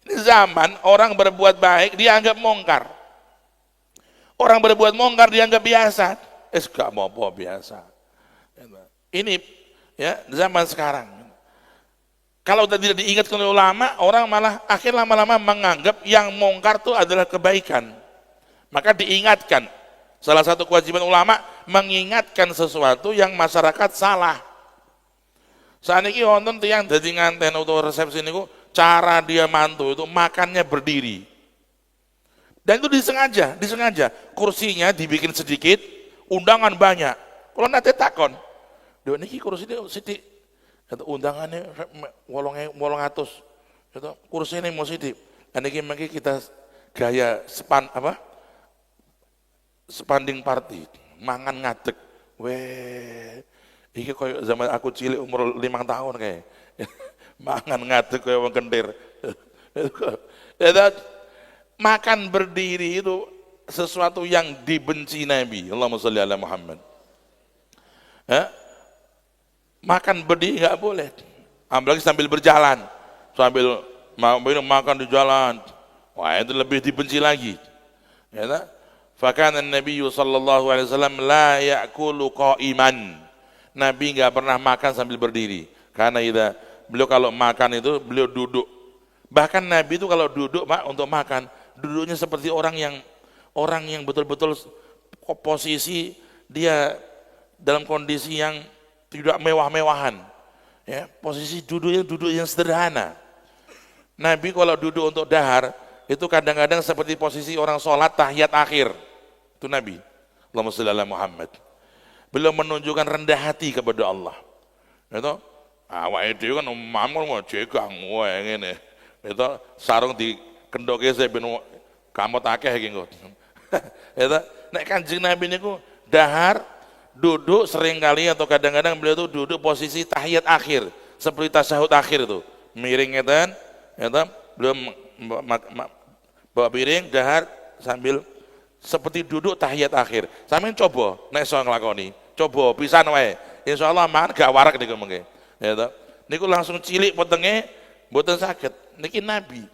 Ini zaman orang berbuat baik dianggap mongkar. Orang berbuat mongkar dianggap biasa. Gak mau apa biasa. Ini ya zaman sekarang. Kalau tidak diingatkan oleh ulama, orang malah akhir lama-lama menganggap yang mongkar itu adalah kebaikan. Maka diingatkan. Salah satu kewajiban ulama mengingatkan sesuatu yang masyarakat salah. Saat ini wonten tiyang dadi nganten utawa resepsi niku cara dia mantu itu makannya berdiri. Dan itu disengaja. Kursinya dibikin sedikit, undangan banyak. Kalau nanti takon, "Lho niki kursinya sithik." Itu undangannya 800. Itu kursinya mau sithik. Dan niki mengki kita gaya spanding party, mangan ngadeg. Weh, iki koyo zaman aku cilik umur 5 tahun kayak. Mangan ngadeg kaya wong kentir. Ya, makan berdiri itu sesuatu yang dibenci Nabi. Allahumma sholli ala Muhammad. Ya? Makan berdiri nggak boleh. Apalagi sambil berjalan, sambil makan di jalan. Wah, itu lebih dibenci lagi. Ya, fakana Nabi sallallahu alaihi wasallam la ya'kulu qa'iman. Nabi nggak pernah makan sambil berdiri. Karena beliau kalau makan itu beliau duduk. Bahkan Nabi itu kalau duduk Pak untuk makan, duduknya seperti orang yang betul-betul posisi dia dalam kondisi yang tidak mewah-mewahan. Ya, posisi duduknya duduk yang sederhana. Nabi kalau duduk untuk dahar itu kadang-kadang seperti posisi orang sholat tahiyat akhir. Itu Nabi. Allahumma sholli ala Muhammad. Beliau menunjukkan rendah hati kepada Allah. Itu awake dhewe kan mamon mau jegang wae ngene. Itu sarung di kendoke saya ben kamot akeh iki engko. Itu nek Kanjeng Nabi niku dahar duduk seringkali atau kadang-kadang beliau itu duduk posisi tahiyat akhir, seperti tasyahud akhir itu. Miring ngeten, ya beliau bawa piring dahar sambil seperti duduk tahiyat akhir. Sampeyan coba nek iso nglakoni, coba pisan wae. Insyaallah mangan gak warak niku mengke. Ya toh. Niku langsung cilik wetenge mboten saged. Niki Nabi.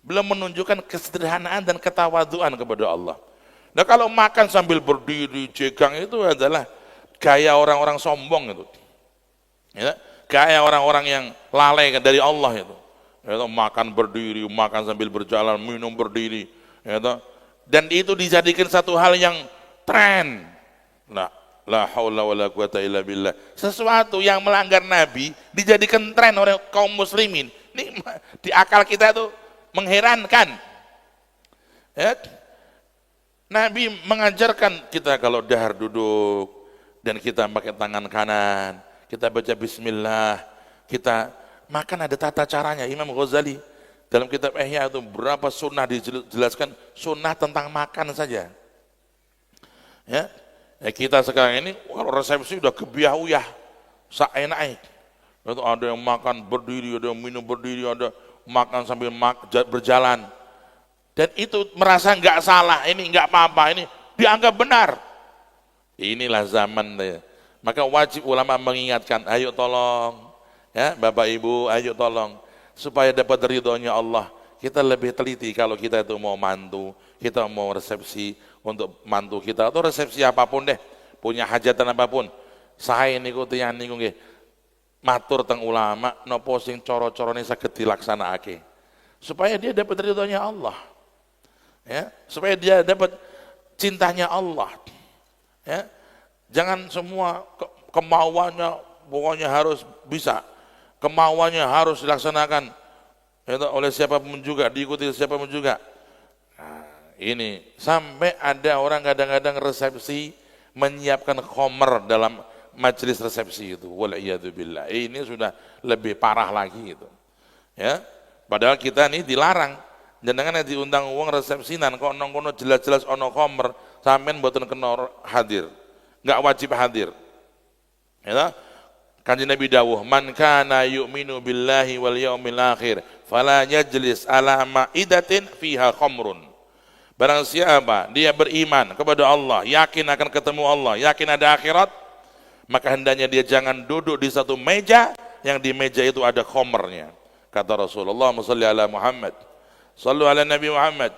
Beliau menunjukkan kesederhanaan dan ketawaduan kepada Allah. Nah kalau makan sambil berdiri jegang itu adalah gaya orang-orang sombong itu. Ya, gaya orang-orang yang lalai dari Allah itu. Ya, makan berdiri, makan sambil berjalan, minum berdiri. Ya, dan itu dijadikan satu hal yang tren. Nah, la haula wala quwata illa billah. Sesuatu yang melanggar Nabi dijadikan tren oleh kaum muslimin. Ini di akal kita itu mengherankan. Ya. Nabi mengajarkan kita kalau dahar duduk dan kita pakai tangan kanan, kita baca bismillah, kita makan ada tata caranya. Imam Ghazali dalam kitab Ihya itu berapa sunnah dijelaskan, sunnah tentang makan saja. Ya, kita sekarang ini kalau resepsi udah gebiah-uyah, saenake. Itu ada yang makan berdiri, ada yang minum berdiri, ada makan sambil berjalan. Dan itu merasa nggak salah, ini nggak apa-apa, ini dianggap benar. Inilah zaman ya. Maka wajib ulama mengingatkan, ayo tolong, ya Bapak Ibu, ayo tolong, supaya dapat ridhonya Allah. Kita lebih teliti kalau kita itu mau mantu, kita mau resepsi untuk mantu kita atau resepsi apapun deh, punya hajatan apapun. Saya niku tiyang niku nggih matur teng ulama, napa sing cara-carane saged dilaksanakake. Supaya dia dapat ridhonya Allah. Ya, supaya dia dapat cintanya Allah. Ya, jangan semua kemauannya pokoknya harus bisa, kemauannya harus dilaksanakan ya, oleh siapapun juga, diikuti siapapun juga. Nah, ini sampai ada orang kadang-kadang resepsi menyiapkan khomer dalam majelis resepsi itu. Waliyadzubillah. Ini sudah lebih parah lagi itu. Ya, padahal kita ini dilarang. Jangan diundang uang resepsinan kok nongkono jelas-jelas ono khomer sampean mboten kena hadir. Enggak wajib hadir. Ya. Kanjeng Nabi dawuh, "Man kana yu'minu billahi wal yaumil akhir, fala yajlis ala ma'idatin fiha khamrun." Barang siapa dia beriman kepada Allah, yakin akan ketemu Allah, yakin ada akhirat, maka hendaknya dia jangan duduk di satu meja yang di meja itu ada khamrnya. Kata Rasulullah sallallahu alaihi Muhammad. Sallu ala Nabi Muhammad.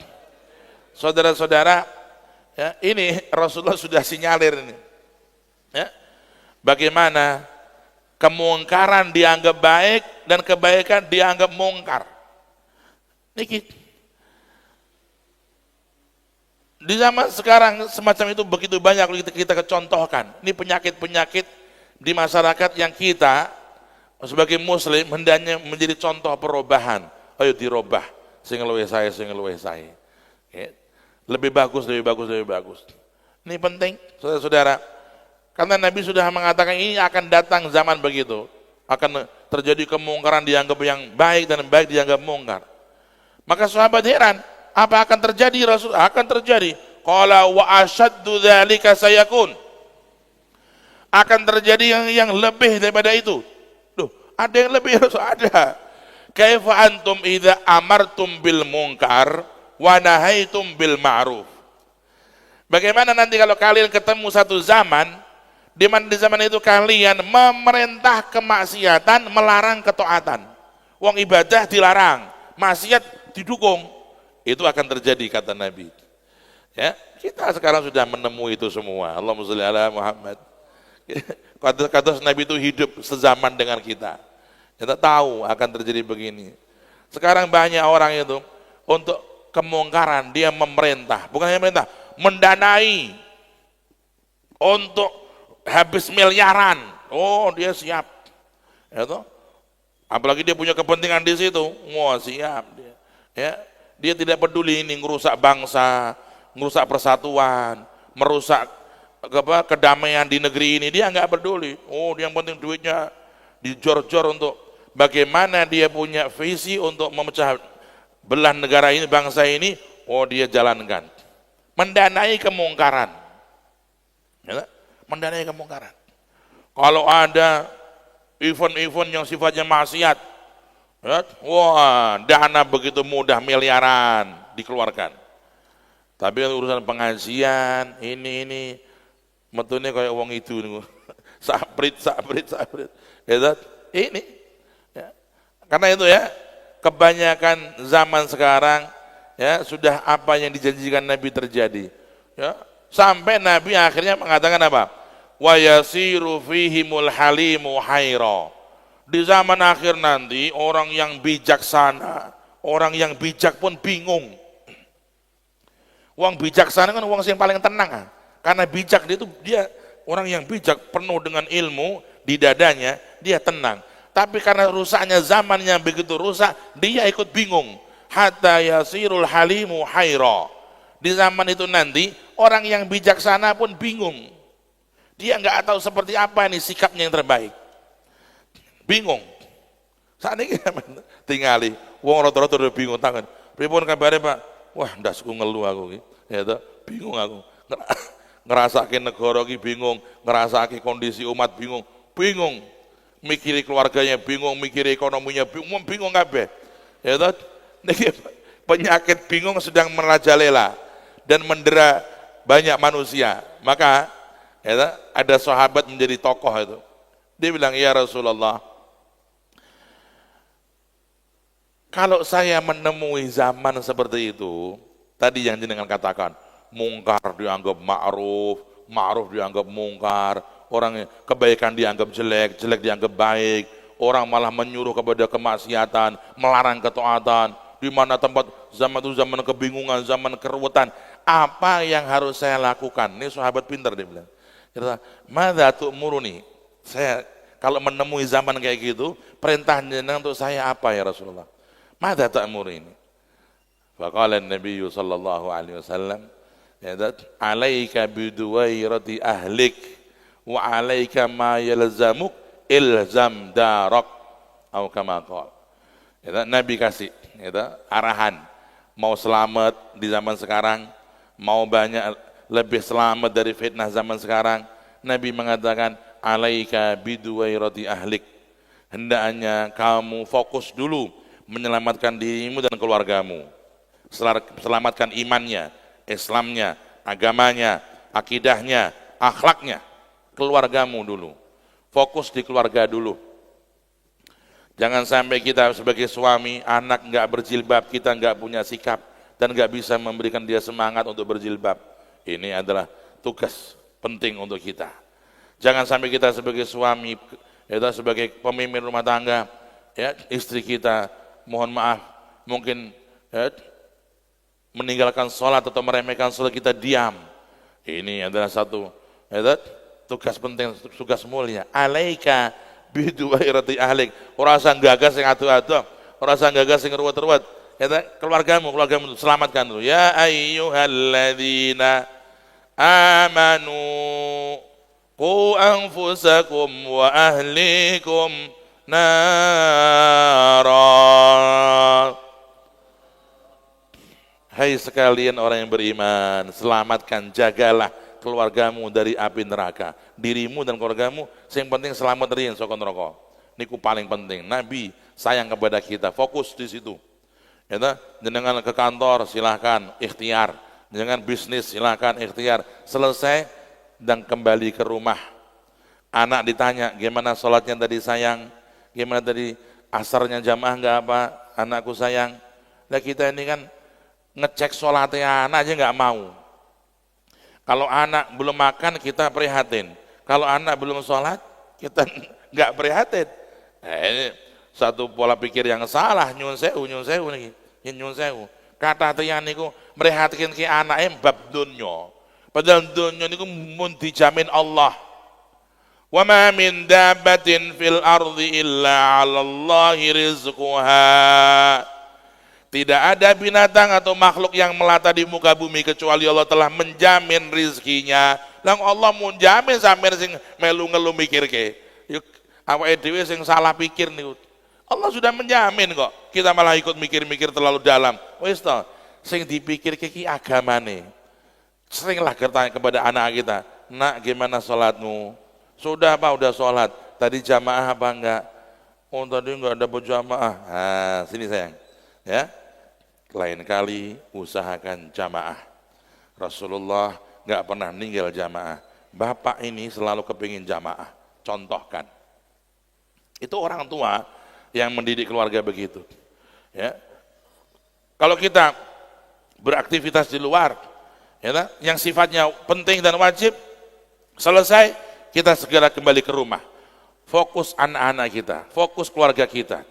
Saudara-saudara, ya, ini Rasulullah sudah sinyalir ini. Ya, bagaimana kemungkaran dianggap baik dan kebaikan dianggap mungkar. Niki. Di zaman sekarang semacam itu begitu banyak kita contohkan. Ini penyakit-penyakit di masyarakat yang kita sebagai muslim hendaknya menjadi contoh perubahan. Ayo dirubah. Sing luwih saya. Ya. Lebih bagus. Ini penting, saudara-saudara. Karena Nabi sudah mengatakan ini akan datang zaman begitu. Akan terjadi kemungkaran dianggap yang baik dan baik dianggap mungkar. Maka sahabat heran, apa akan terjadi Rasul? Akan terjadi. Qala wa asyaddu dzalika sayakun. Akan terjadi yang lebih daripada itu. Duh, Ada yang lebih harus ada. Kaifa antum idza amartum bil munkar wa nahaitum bil ma'ruf. Bagaimana nanti kalau kalian ketemu satu zaman di mana di zaman itu kalian memerintah kemaksiatan, melarang ketaatan. Wong ibadah dilarang, maksiat didukung. Itu akan terjadi kata Nabi. Ya, kita sekarang sudah menemui itu semua. Allahumma sholli ala Muhammad. Kata Nabi itu hidup sezaman dengan kita. Kita tahu akan terjadi begini. Sekarang banyak orang itu untuk kemungkaran dia memerintah, bukan hanya memerintah, mendanai untuk habis miliaran. Oh, dia siap. Ya toh? Apalagi dia punya kepentingan di situ. Wah, siap dia. Ya, dia tidak peduli ini ngerusak bangsa, ngerusak persatuan, merusak kedamaian di negeri ini, dia nggak peduli. Oh, dia yang penting duitnya dijor-jor untuk bagaimana dia punya visi untuk memecah belah negara ini, bangsa ini. Oh, dia jalankan. Mendanai kemungkaran. Ya, mendanai kemungkaran. Kalau ada event-event yang sifatnya maksiat, ya, wah, dana begitu mudah miliaran dikeluarkan. Tapi urusan pengajian ini metune kayak wong itu nih, sabrit. Ya, ini. Ya. Karena itu ya, kebanyakan zaman sekarang ya sudah apa yang dijanjikan Nabi terjadi. Ya, sampai Nabi akhirnya mengatakan apa? Wa yasiru fihimul halimu haira. Di zaman akhir nanti orang yang bijaksana, orang yang bijak pun bingung. Wong bijaksana kan wong yang paling tenang. Karena bijak dia orang yang bijak penuh dengan ilmu di dadanya, dia tenang. Tapi karena rusaknya zaman yang begitu rusak, dia ikut bingung. Hatta yasirul halimu haira. Di zaman itu nanti orang yang bijaksana pun bingung. Dia nggak tahu seperti apa ini sikapnya yang terbaik. Bingung. Saat ini tingali. Wong rata-rata udah bingung tangan. Pripun kabare Pak? Wah, ndasku ngeluh aku. Ya toh, bingung aku. Ngerasake negara iki bingung, ngerasake kondisi umat bingung, mikiri keluarganya bingung, mikiri ekonominya bingung kabeh. Ya toh, niki penyakit bingung sedang merajalela dan mendera banyak manusia. Maka ya toh, ada sahabat menjadi tokoh itu. Dia bilang, "Ya Rasulullah, kalau saya menemui zaman seperti itu, tadi yang jenengan katakan, mungkar dianggap ma'ruf, ma'ruf dianggap mungkar, orang kebaikan dianggap jelek, jelek dianggap baik, orang malah menyuruh kepada kemaksiatan, melarang ketaatan, di mana tempat zaman itu zaman kebingungan, zaman keruwetan, apa yang harus saya lakukan?" Ini sahabat pintar dia bilang. Kata, "Madza tu'muruni?" Saya kalau menemui zaman kayak gitu, perintah jenengan untuk saya apa ya Rasulullah? Madza ta'muruni? Faqala Nabi sallallahu alaihi wasallam, "Alaika biduwairati ahlik wa alaika ma yalzamuk ilzam darak." Atau kama qala. Nabi kasih arahan, mau selamat di zaman sekarang, mau banyak lebih selamat dari fitnah zaman sekarang, Nabi mengatakan, "Alaika biduwairati ahlik." Hendaknya kamu fokus dulu menyelamatkan dirimu dan keluargamu. Selamatkan imannya, Islamnya, agamanya, akidahnya, akhlaknya, keluargamu dulu. Fokus di keluarga dulu. Jangan sampai kita sebagai suami, anak nggak berjilbab, kita nggak punya sikap dan nggak bisa memberikan dia semangat untuk berjilbab. Ini adalah tugas penting untuk kita. Jangan sampai kita sebagai suami, kita sebagai pemimpin rumah tangga, ya, istri kita, mohon maaf, mungkin ya, meninggalkan sholat atau meremehkan sholat, kita diam. Ini adalah satu tugas penting, tugas mulia. Alaika biduwairati ahlik. Ora usah gagas sing adu-adu, ora usah gagas sing ruwet-ruwet. Keluargamu selamatkan dulu. Ya ayyuhalladzina amanu qu anfusakum wa ahlikum nara. Hai sekalian orang yang beriman, selamatkan, jagalah keluargamu dari api neraka. Dirimu dan keluargamu, yang penting selamat dari saka neraka. Niku paling penting. Nabi sayang kepada kita, fokus di situ. Ya, jenengan ke kantor silahkan ikhtiar, jenengan bisnis silahkan ikhtiar. Selesai dan kembali ke rumah. Anak ditanya, gimana sholatnya tadi sayang? Gimana tadi asarnya jamaah enggak apa? Anakku sayang. Nah kita ini kan ngecek sholatnya anak aja nggak mau. Kalau anak belum makan kita prihatin. Kalau anak belum sholat kita nggak prihatin. Nah, ini satu pola pikir yang salah. Nyun sewu nih, nyun sewu. Kata tiang niku merhatikan ke anaknya bab dunya. Padahal dunya niku mun dijamin Allah. Wa ma min dabbatin fil ardi illa 'ala Allahi rizquha. Tidak ada binatang atau makhluk yang melata di muka bumi kecuali Allah telah menjamin rizkinya. Lang Allah menjamin sampai sing melu ngelu mikir ke. Yuk awake dhewe sing salah pikir niku. Allah sudah menjamin kok. Kita malah ikut mikir-mikir terlalu dalam. Wis to, sing dipikir ki agamane. Seringlah bertanya kepada anak kita, "Nak, gimana salatmu?" "Sudah Pak, udah salat." "Tadi jamaah apa enggak?" "Oh, tadi enggak ada berjamaah." Nah, sini sayang. Ya. Lain kali usahakan jamaah. Rasulullah nggak pernah ninggal jamaah. Bapak ini selalu kepingin jamaah. Contohkan. Itu orang tua yang mendidik keluarga begitu. Ya. Kalau kita beraktivitas di luar, ya, yang sifatnya penting dan wajib, selesai kita segera kembali ke rumah. Fokus anak-anak kita, fokus keluarga kita.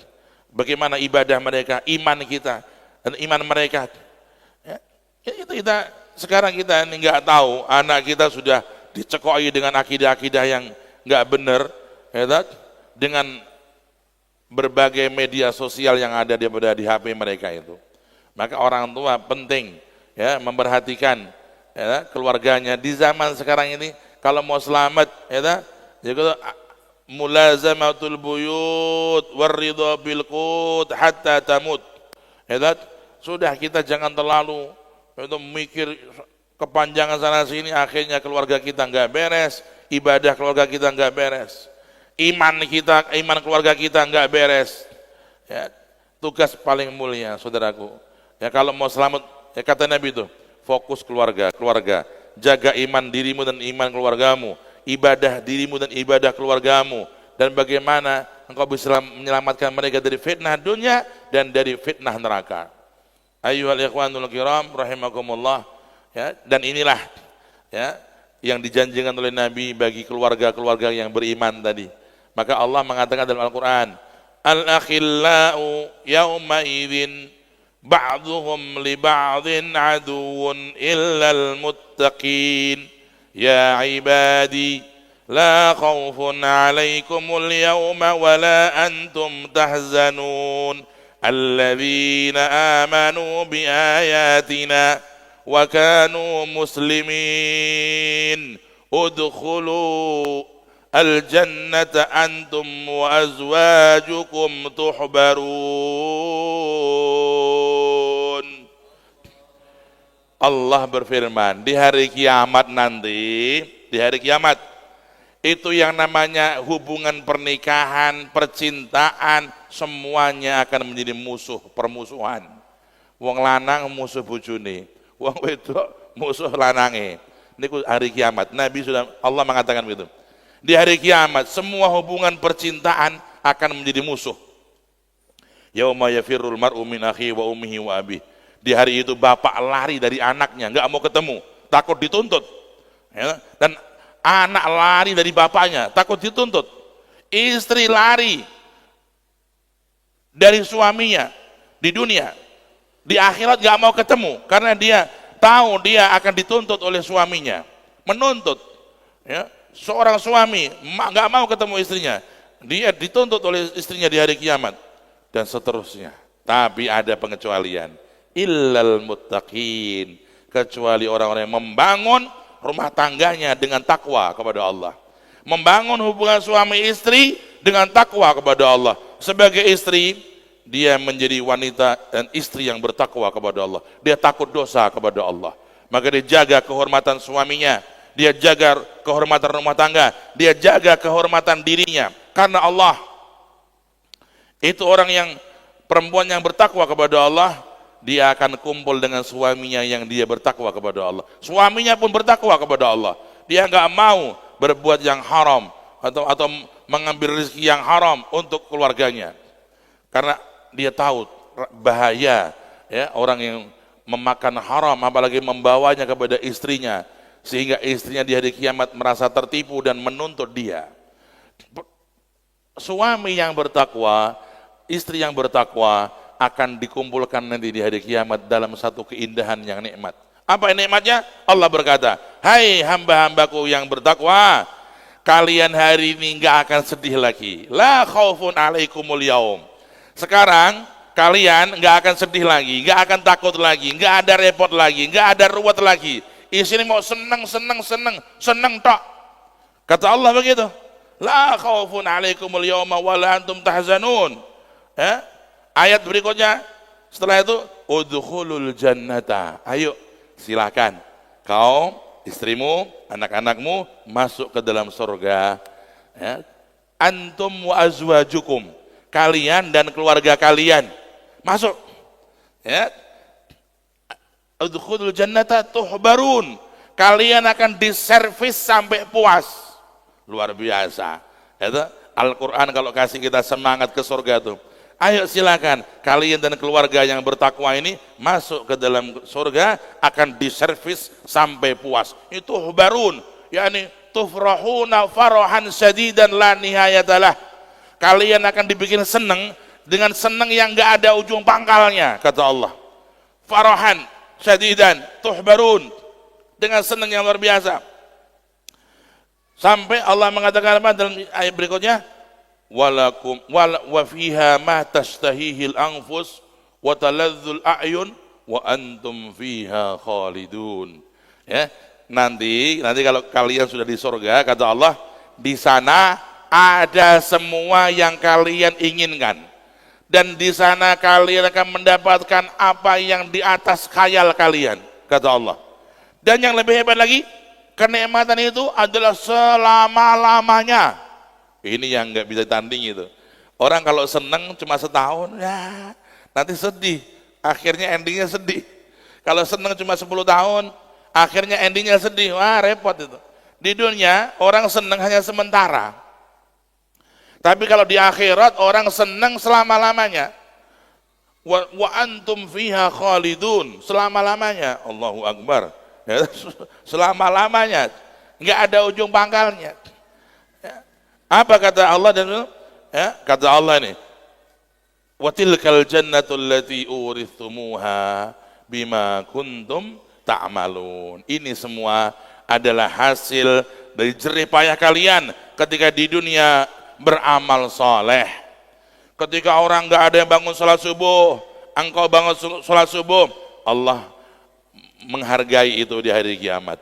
Bagaimana ibadah mereka, iman kita. Dan iman mereka, ya, itu kita sekarang kita ini nggak tahu anak kita sudah dicekoi dengan akidah-akidah yang nggak benar, ya, dengan berbagai media sosial yang ada di HP mereka itu. Maka orang tua penting ya memperhatikan ya, keluarganya di zaman sekarang ini. Kalau mau selamat, ya, jadi mulazamatul buyut waridha bil qut hatta tamut. Ya, sudah kita jangan terlalu itu mikir kepanjangan sana sini, akhirnya keluarga kita nggak beres, ibadah keluarga kita nggak beres, iman keluarga kita nggak beres. Ya, tugas paling mulia saudaraku. Ya kalau mau selamat, ya kata Nabi itu, fokus keluarga, jaga iman dirimu dan iman keluargamu, ibadah dirimu dan ibadah keluargamu, dan bagaimana engkau bisa menyelamatkan mereka dari fitnah dunia dan dari fitnah neraka. Ayyuhal ikhwanul kiram rahimakumullah, ya, dan inilah ya yang dijanjikan oleh Nabi bagi keluarga-keluarga yang beriman tadi. Maka Allah mengatakan dalam Al-Qur'an, al-akhillau yawma idzin ba'dhuhum li ba'dhin aduwwun illal muttaqin ya ibadi la khawfun 'alaikumul yawma wa la antum tahzanun alladzina amanu bi ayatina wa kanu muslimin udkhulu al-jannata antum wa azwajukum tuhbarun. Allah berfirman, di hari kiamat nanti, di hari kiamat itu yang namanya hubungan pernikahan, percintaan, semuanya akan menjadi musuh, permusuhan. Wong lanang musuh bojone, wong wedok musuh lanange. Niku hari kiamat. Nabi sudah, Allah mengatakan begitu. Di hari kiamat semua hubungan percintaan akan menjadi musuh. Yauma yafirrul mar'u min akhihi wa ummihi wa abihi. Di hari itu bapak lari dari anaknya, enggak mau ketemu, takut dituntut. Ya, dan anak lari dari bapaknya, takut dituntut. Istri lari dari suaminya di dunia, di akhirat gak mau ketemu karena dia tahu dia akan dituntut oleh suaminya, menuntut. Ya, seorang suami gak mau ketemu istrinya, dia dituntut oleh istrinya di hari kiamat dan seterusnya. Tapi ada pengecualian, illal muttaqin, kecuali orang-orang yang membangun rumah tangganya dengan takwa kepada Allah, membangun hubungan suami istri dengan takwa kepada Allah. Sebagai istri, dia menjadi wanita dan istri yang bertakwa kepada Allah. Dia takut dosa kepada Allah, maka dia jaga kehormatan suaminya, dia jaga kehormatan rumah tangga, dia jaga kehormatan dirinya karena Allah. Itu orang yang perempuan yang bertakwa kepada Allah, dia akan kumpul dengan suaminya yang dia bertakwa kepada Allah. Suaminya pun bertakwa kepada Allah. Dia nggak mau berbuat yang haram atau mengambil rezeki yang haram untuk keluarganya. Karena dia tahu bahaya ya orang yang memakan haram, apalagi membawanya kepada istrinya, sehingga istrinya di hari kiamat merasa tertipu dan menuntut dia. Suami yang bertakwa, istri yang bertakwa akan dikumpulkan nanti di hari kiamat dalam satu keindahan yang nikmat. Apa nikmatnya? Allah berkata, hai hamba-hambaku yang bertakwa, kalian hari ini nggak akan sedih lagi. La khaufun alaikumul yaum. Sekarang kalian nggak akan sedih lagi, nggak akan takut lagi, nggak ada repot lagi, nggak ada ruwet lagi. Istri mau seneng tok. Kata Allah begitu. La khaufun alaikumul yauma wala antum tahzanun. Ya? Ayat berikutnya setelah itu udkhulul jannata. Ayo silakan kau, istrimu, anak-anakmu masuk ke dalam surga. Ya? Antum wa azwajukum. Kalian dan keluarga kalian masuk. Ya. Udkhulul jannata tuhbarun. Kalian akan diservis sampai puas. Luar biasa. Itu Al-Qur'an kalau kasih kita semangat ke surga tuh. Ayo silakan kalian dan keluarga yang bertakwa ini masuk ke dalam surga, akan diservis sampai puas. Itu tuhbarun, yakni tufrahuna farahan syadidan la nihayatalah. Kalian akan dibikin senang dengan senang yang enggak ada ujung pangkalnya, kata Allah. Farahan syadidan tuhbarun, dengan senang yang luar biasa. Sampai Allah mengatakan apa dalam ayat berikutnya? Walakum wa fiha ma tashtahihil anfus wa taladzul a'yun wa antum fiha khalidun. Ya, nanti kalau kalian sudah di surga, kata Allah, di sana ada semua yang kalian inginkan, dan di sana kalian akan mendapatkan apa yang di atas khayal kalian, kata Allah. Dan yang lebih hebat lagi, kenikmatan itu adalah selama-lamanya. Ini yang nggak bisa tanding itu. Orang kalau seneng cuma setahun, ya nanti sedih. Akhirnya endingnya sedih. Kalau seneng cuma 10 tahun, akhirnya endingnya sedih. Wah repot itu. Di dunia orang seneng hanya sementara. Tapi kalau di akhirat orang seneng selama-lamanya. Wa antum fiha khalidun, selama-lamanya. Allahu Akbar. Ya, selama-lamanya. Nggak ada ujung pangkalnya. Apa kata Allah dan ya, kata Allah ini, wa tilkal jannatul lati urithumuha bima kuntum ta'malun. Ini semua adalah hasil dari jerih payah kalian ketika di dunia beramal soleh. Ketika orang nggak ada yang bangun sholat subuh, engkau bangun sholat subuh, Allah menghargai itu di hari kiamat.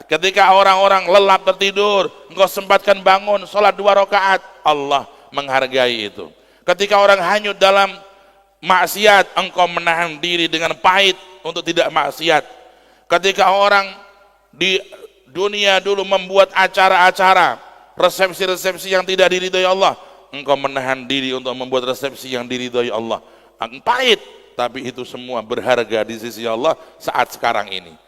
Ketika orang-orang lelap tertidur, engkau sempatkan bangun sholat 2 rakaat, Allah menghargai itu. Ketika orang hanyut dalam maksiat, engkau menahan diri dengan pahit untuk tidak maksiat. Ketika orang di dunia dulu membuat acara-acara, resepsi-resepsi yang tidak diridhoi Allah, engkau menahan diri untuk membuat resepsi yang diridhoi Allah. Pahit, tapi itu semua berharga di sisi Allah saat sekarang ini.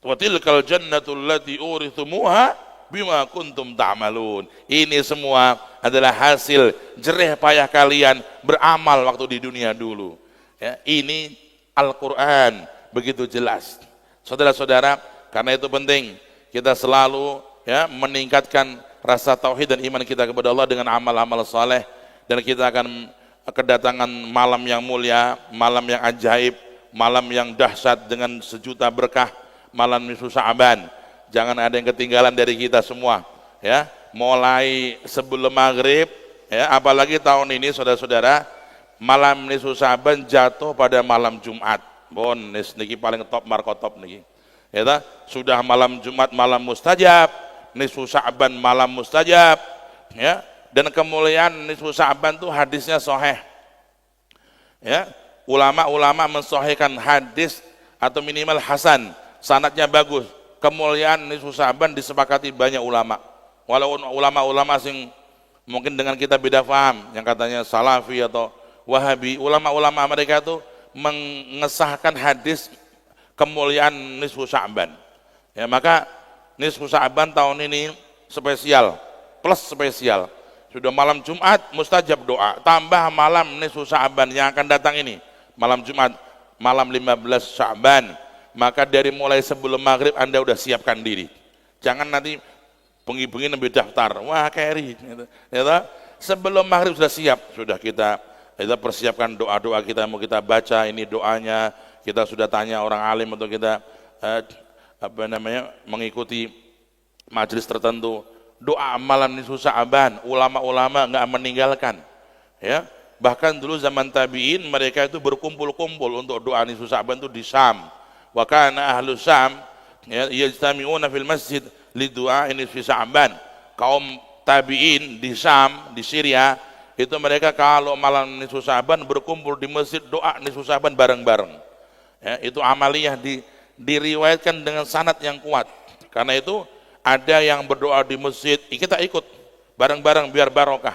Wa tilkal jannatul lati urithumuha bima kuntum ta'malun. Ini semua adalah hasil jerih payah kalian beramal waktu di dunia dulu. Ya, ini Al-Qur'an begitu jelas. Saudara-saudara, karena itu penting kita selalu ya meningkatkan rasa tauhid dan iman kita kepada Allah dengan amal-amal saleh, dan kita akan kedatangan malam yang mulia, malam yang ajaib, malam yang dahsyat dengan sejuta berkah. Malam nisfu Sya'ban, jangan ada yang ketinggalan dari kita semua, ya. Mulai sebelum maghrib, ya. Apalagi tahun ini, saudara-saudara, malam nisfu Sya'ban jatuh pada malam Jumat. Bon, niki paling top markotop niki. Ya, sudah malam Jumat malam mustajab, nisfu Sya'ban malam mustajab, ya. Dan kemuliaan nisfu Sya'ban itu hadisnya sahih. Ya, ulama-ulama mensahihkan hadis atau minimal hasan. Sanadnya bagus. Kemuliaan nisfu Sya'ban disepakati banyak ulama. Walaupun ulama-ulama sing Mungkin dengan kita beda faham, yang katanya Salafi atau Wahabi, ulama-ulama mereka itu mengesahkan hadis kemuliaan nisfu Sya'ban. Ya, maka nisfu Sya'ban tahun ini spesial, plus spesial. Sudah malam Jumat mustajab doa, tambah malam nisfu Sya'ban yang akan datang ini. Malam Jumat, malam 15 Sya'ban. Maka dari mulai sebelum maghrib Anda udah siapkan diri. Jangan nanti bengi-bengi lebih daftar. Wah, carry gitu. Ya, sebelum maghrib sudah siap, sudah kita persiapkan doa-doa kita mau kita baca, ini doanya, kita sudah tanya orang alim untuk kita mengikuti majelis tertentu. Doa malam nisfu Sya'ban, ulama-ulama enggak meninggalkan. Ya, bahkan dulu zaman tabi'in mereka itu berkumpul-kumpul untuk doa nisfu Sya'ban itu di Syam. Wa kana ahlu Syam yajtami'una fil masjid lidu'a nisfi Sya'ban. Kaum tabi'in di Syam, di Syria, itu mereka kalau malam nisfu Sya'ban berkumpul di masjid doa nisfu Sya'ban bareng-bareng. Ya, itu amaliyah diriwayatkan dengan sanad yang kuat. Karena itu ada yang berdoa di masjid, kita ikut bareng-bareng biar barokah.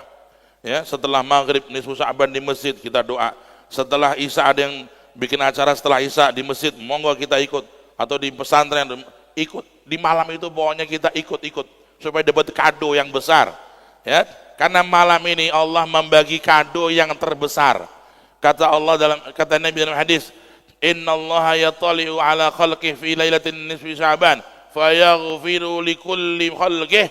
Ya, setelah maghrib nisfu Sya'ban di masjid kita doa. Setelah Isya ada yang bikin acara setelah Isya di masjid, monggo kita ikut. Atau di pesantren ikut. Di malam itu pokoknya kita ikut-ikut supaya dapat kado yang besar. Ya, karena malam ini Allah membagi kado yang terbesar. Kata Allah kata Nabi dalam hadis, "Innallaha yattali'u 'ala khalqihi fi lailatin nisfi Sya'ban, fayaghfiru likulli khalqihi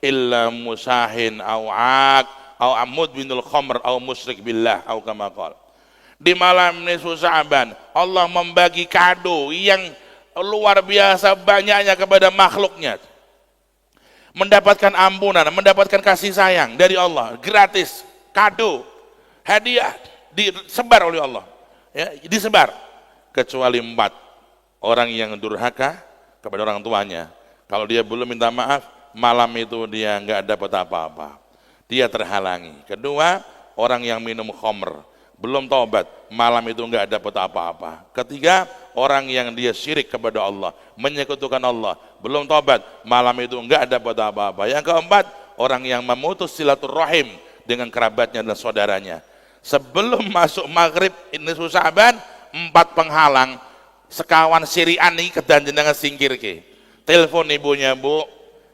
illa musahin aw 'aq aw amud binul khamr aw musyrik billah aw kama qala." Di malam nisfu Sya'ban Allah membagi kado yang luar biasa banyaknya kepada makhluknya. Mendapatkan ampunan, mendapatkan kasih sayang dari Allah, gratis, kado, hadiah disebar oleh Allah. Ya, disebar kecuali 4 orang yang durhaka kepada orang tuanya. Kalau dia belum minta maaf, malam itu dia enggak dapat apa-apa. Dia terhalangi. Kedua, orang yang minum khamr, belum taubat, malam itu enggak dapat apa-apa. Ketiga, orang yang dia syirik kepada Allah, menyekutukan Allah, belum taubat, malam itu enggak dapat apa-apa. Yang keempat, orang yang memutus silaturahim dengan kerabatnya dan saudaranya. Sebelum masuk maghrib nisfu Sya'ban, 4 penghalang sekawan sirian ini kedanjenengan singkir ke. Telepon ibunya, "Bu,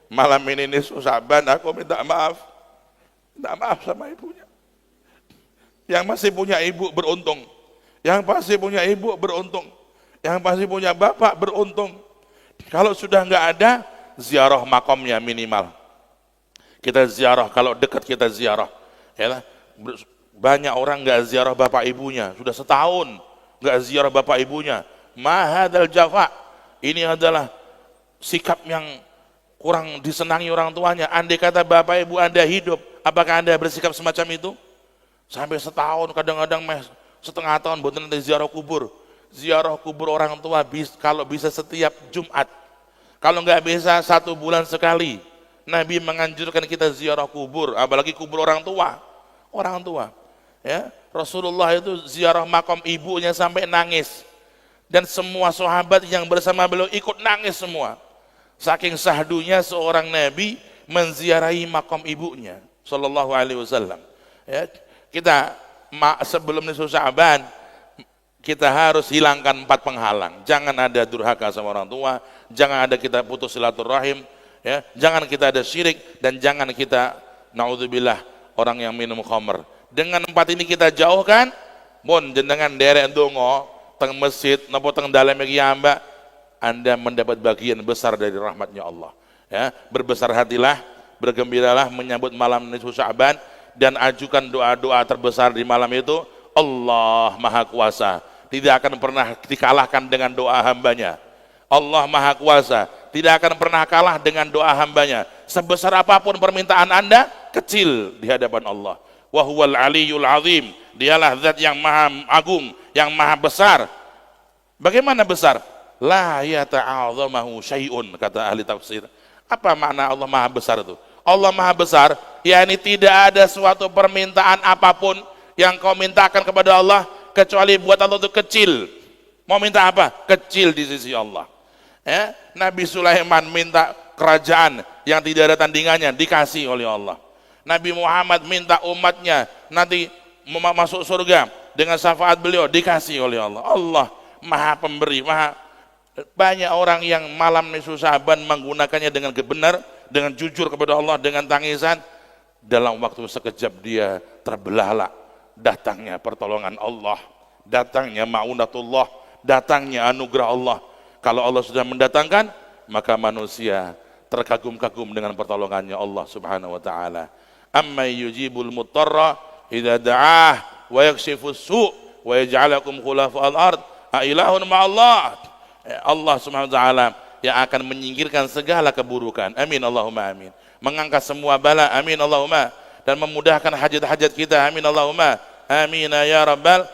malam ini nisfu Sya'ban, aku minta maaf." Minta maaf sama ibunya. Yang masih punya ibu beruntung, yang masih punya ibu beruntung, yang masih punya bapak beruntung. Kalau sudah enggak ada, ziarah makomnya minimal. Kita ziarah, kalau dekat kita ziarah. Ya, banyak orang enggak ziarah bapak ibunya, sudah setahun enggak ziarah bapak ibunya. Mahadal jafa, ini adalah sikap yang kurang disenangi orang tuanya. Andai kata bapak ibu Anda hidup, apakah Anda bersikap semacam itu? Sampai setahun, kadang-kadang setengah tahun buat nanti ziarah kubur. Ziarah kubur orang tua kalau bisa setiap Jumat. Kalau nggak bisa 1 bulan sekali. Nabi menganjurkan kita ziarah kubur, apalagi kubur orang tua. Orang tua. Ya, Rasulullah itu ziarah makam ibunya sampai nangis. Dan semua sahabat yang bersama beliau ikut nangis semua. Saking sahdunya seorang Nabi menziarahi makam ibunya sallallahu alaihi wasallam. Ya, kita sebelum nisfu Sya'ban kita harus hilangkan 4 penghalang. Jangan ada durhaka sama orang tua, jangan ada kita putus silaturahim, ya, jangan kita ada syirik, dan jangan kita naudzubillah orang yang minum khamr. Dengan 4 ini kita jauhkan, mun jenengan derek ndonga teng masjid napa teng dalem iki Mbak, Anda mendapat bagian besar dari rahmatnya Allah. Ya, berbesar hatilah, bergembiralah menyambut malam nisfu Sya'ban, dan ajukan doa-doa terbesar di malam itu. Allah Maha Kuasa, tidak akan pernah dikalahkan dengan doa hambanya. Allah Maha Kuasa, tidak akan pernah kalah dengan doa hambanya. Sebesar apapun permintaan Anda, kecil di hadapan Allah. Wa huwal aliyyul azim, dialah zat yang maha agung, yang maha besar. Bagaimana besar? La yata'azamahu syai'un, kata ahli tafsir. Apa makna Allah Maha Besar itu? Allah Maha Besar, yakni tidak ada suatu permintaan apapun yang kau mintakan kepada Allah kecuali buat Allah itu kecil. Mau minta apa? Kecil di sisi Allah. Ya, Nabi Sulaiman minta kerajaan yang tidak ada tandingannya, dikasih oleh Allah. Nabi Muhammad minta umatnya nanti masuk surga dengan syafaat beliau, dikasih oleh Allah. Allah maha pemberi, maha. Banyak orang yang malam nisfu Syaban menggunakannya dengan benar, dengan jujur kepada Allah, dengan tangisan, dalam waktu sekejap dia terbelahlah. Datangnya pertolongan Allah, datangnya ma'unatullah, datangnya anugerah Allah. Kalau Allah sudah mendatangkan, maka manusia terkagum-kagum dengan pertolongannya Allah Subhanahu wa taala. Amma yujibul mutarra idza da'ah wa yakshifus su' wa yaj'alakum khulafa'al ard a ilahun ma'allah. Allah Subhanahu wa taala yang akan menyingkirkan segala keburukan. Amin Allahumma amin. Mengangkat semua bala. Amin Allahumma. Dan memudahkan hajat-hajat kita. Amin Allahumma. Amin ya rabbal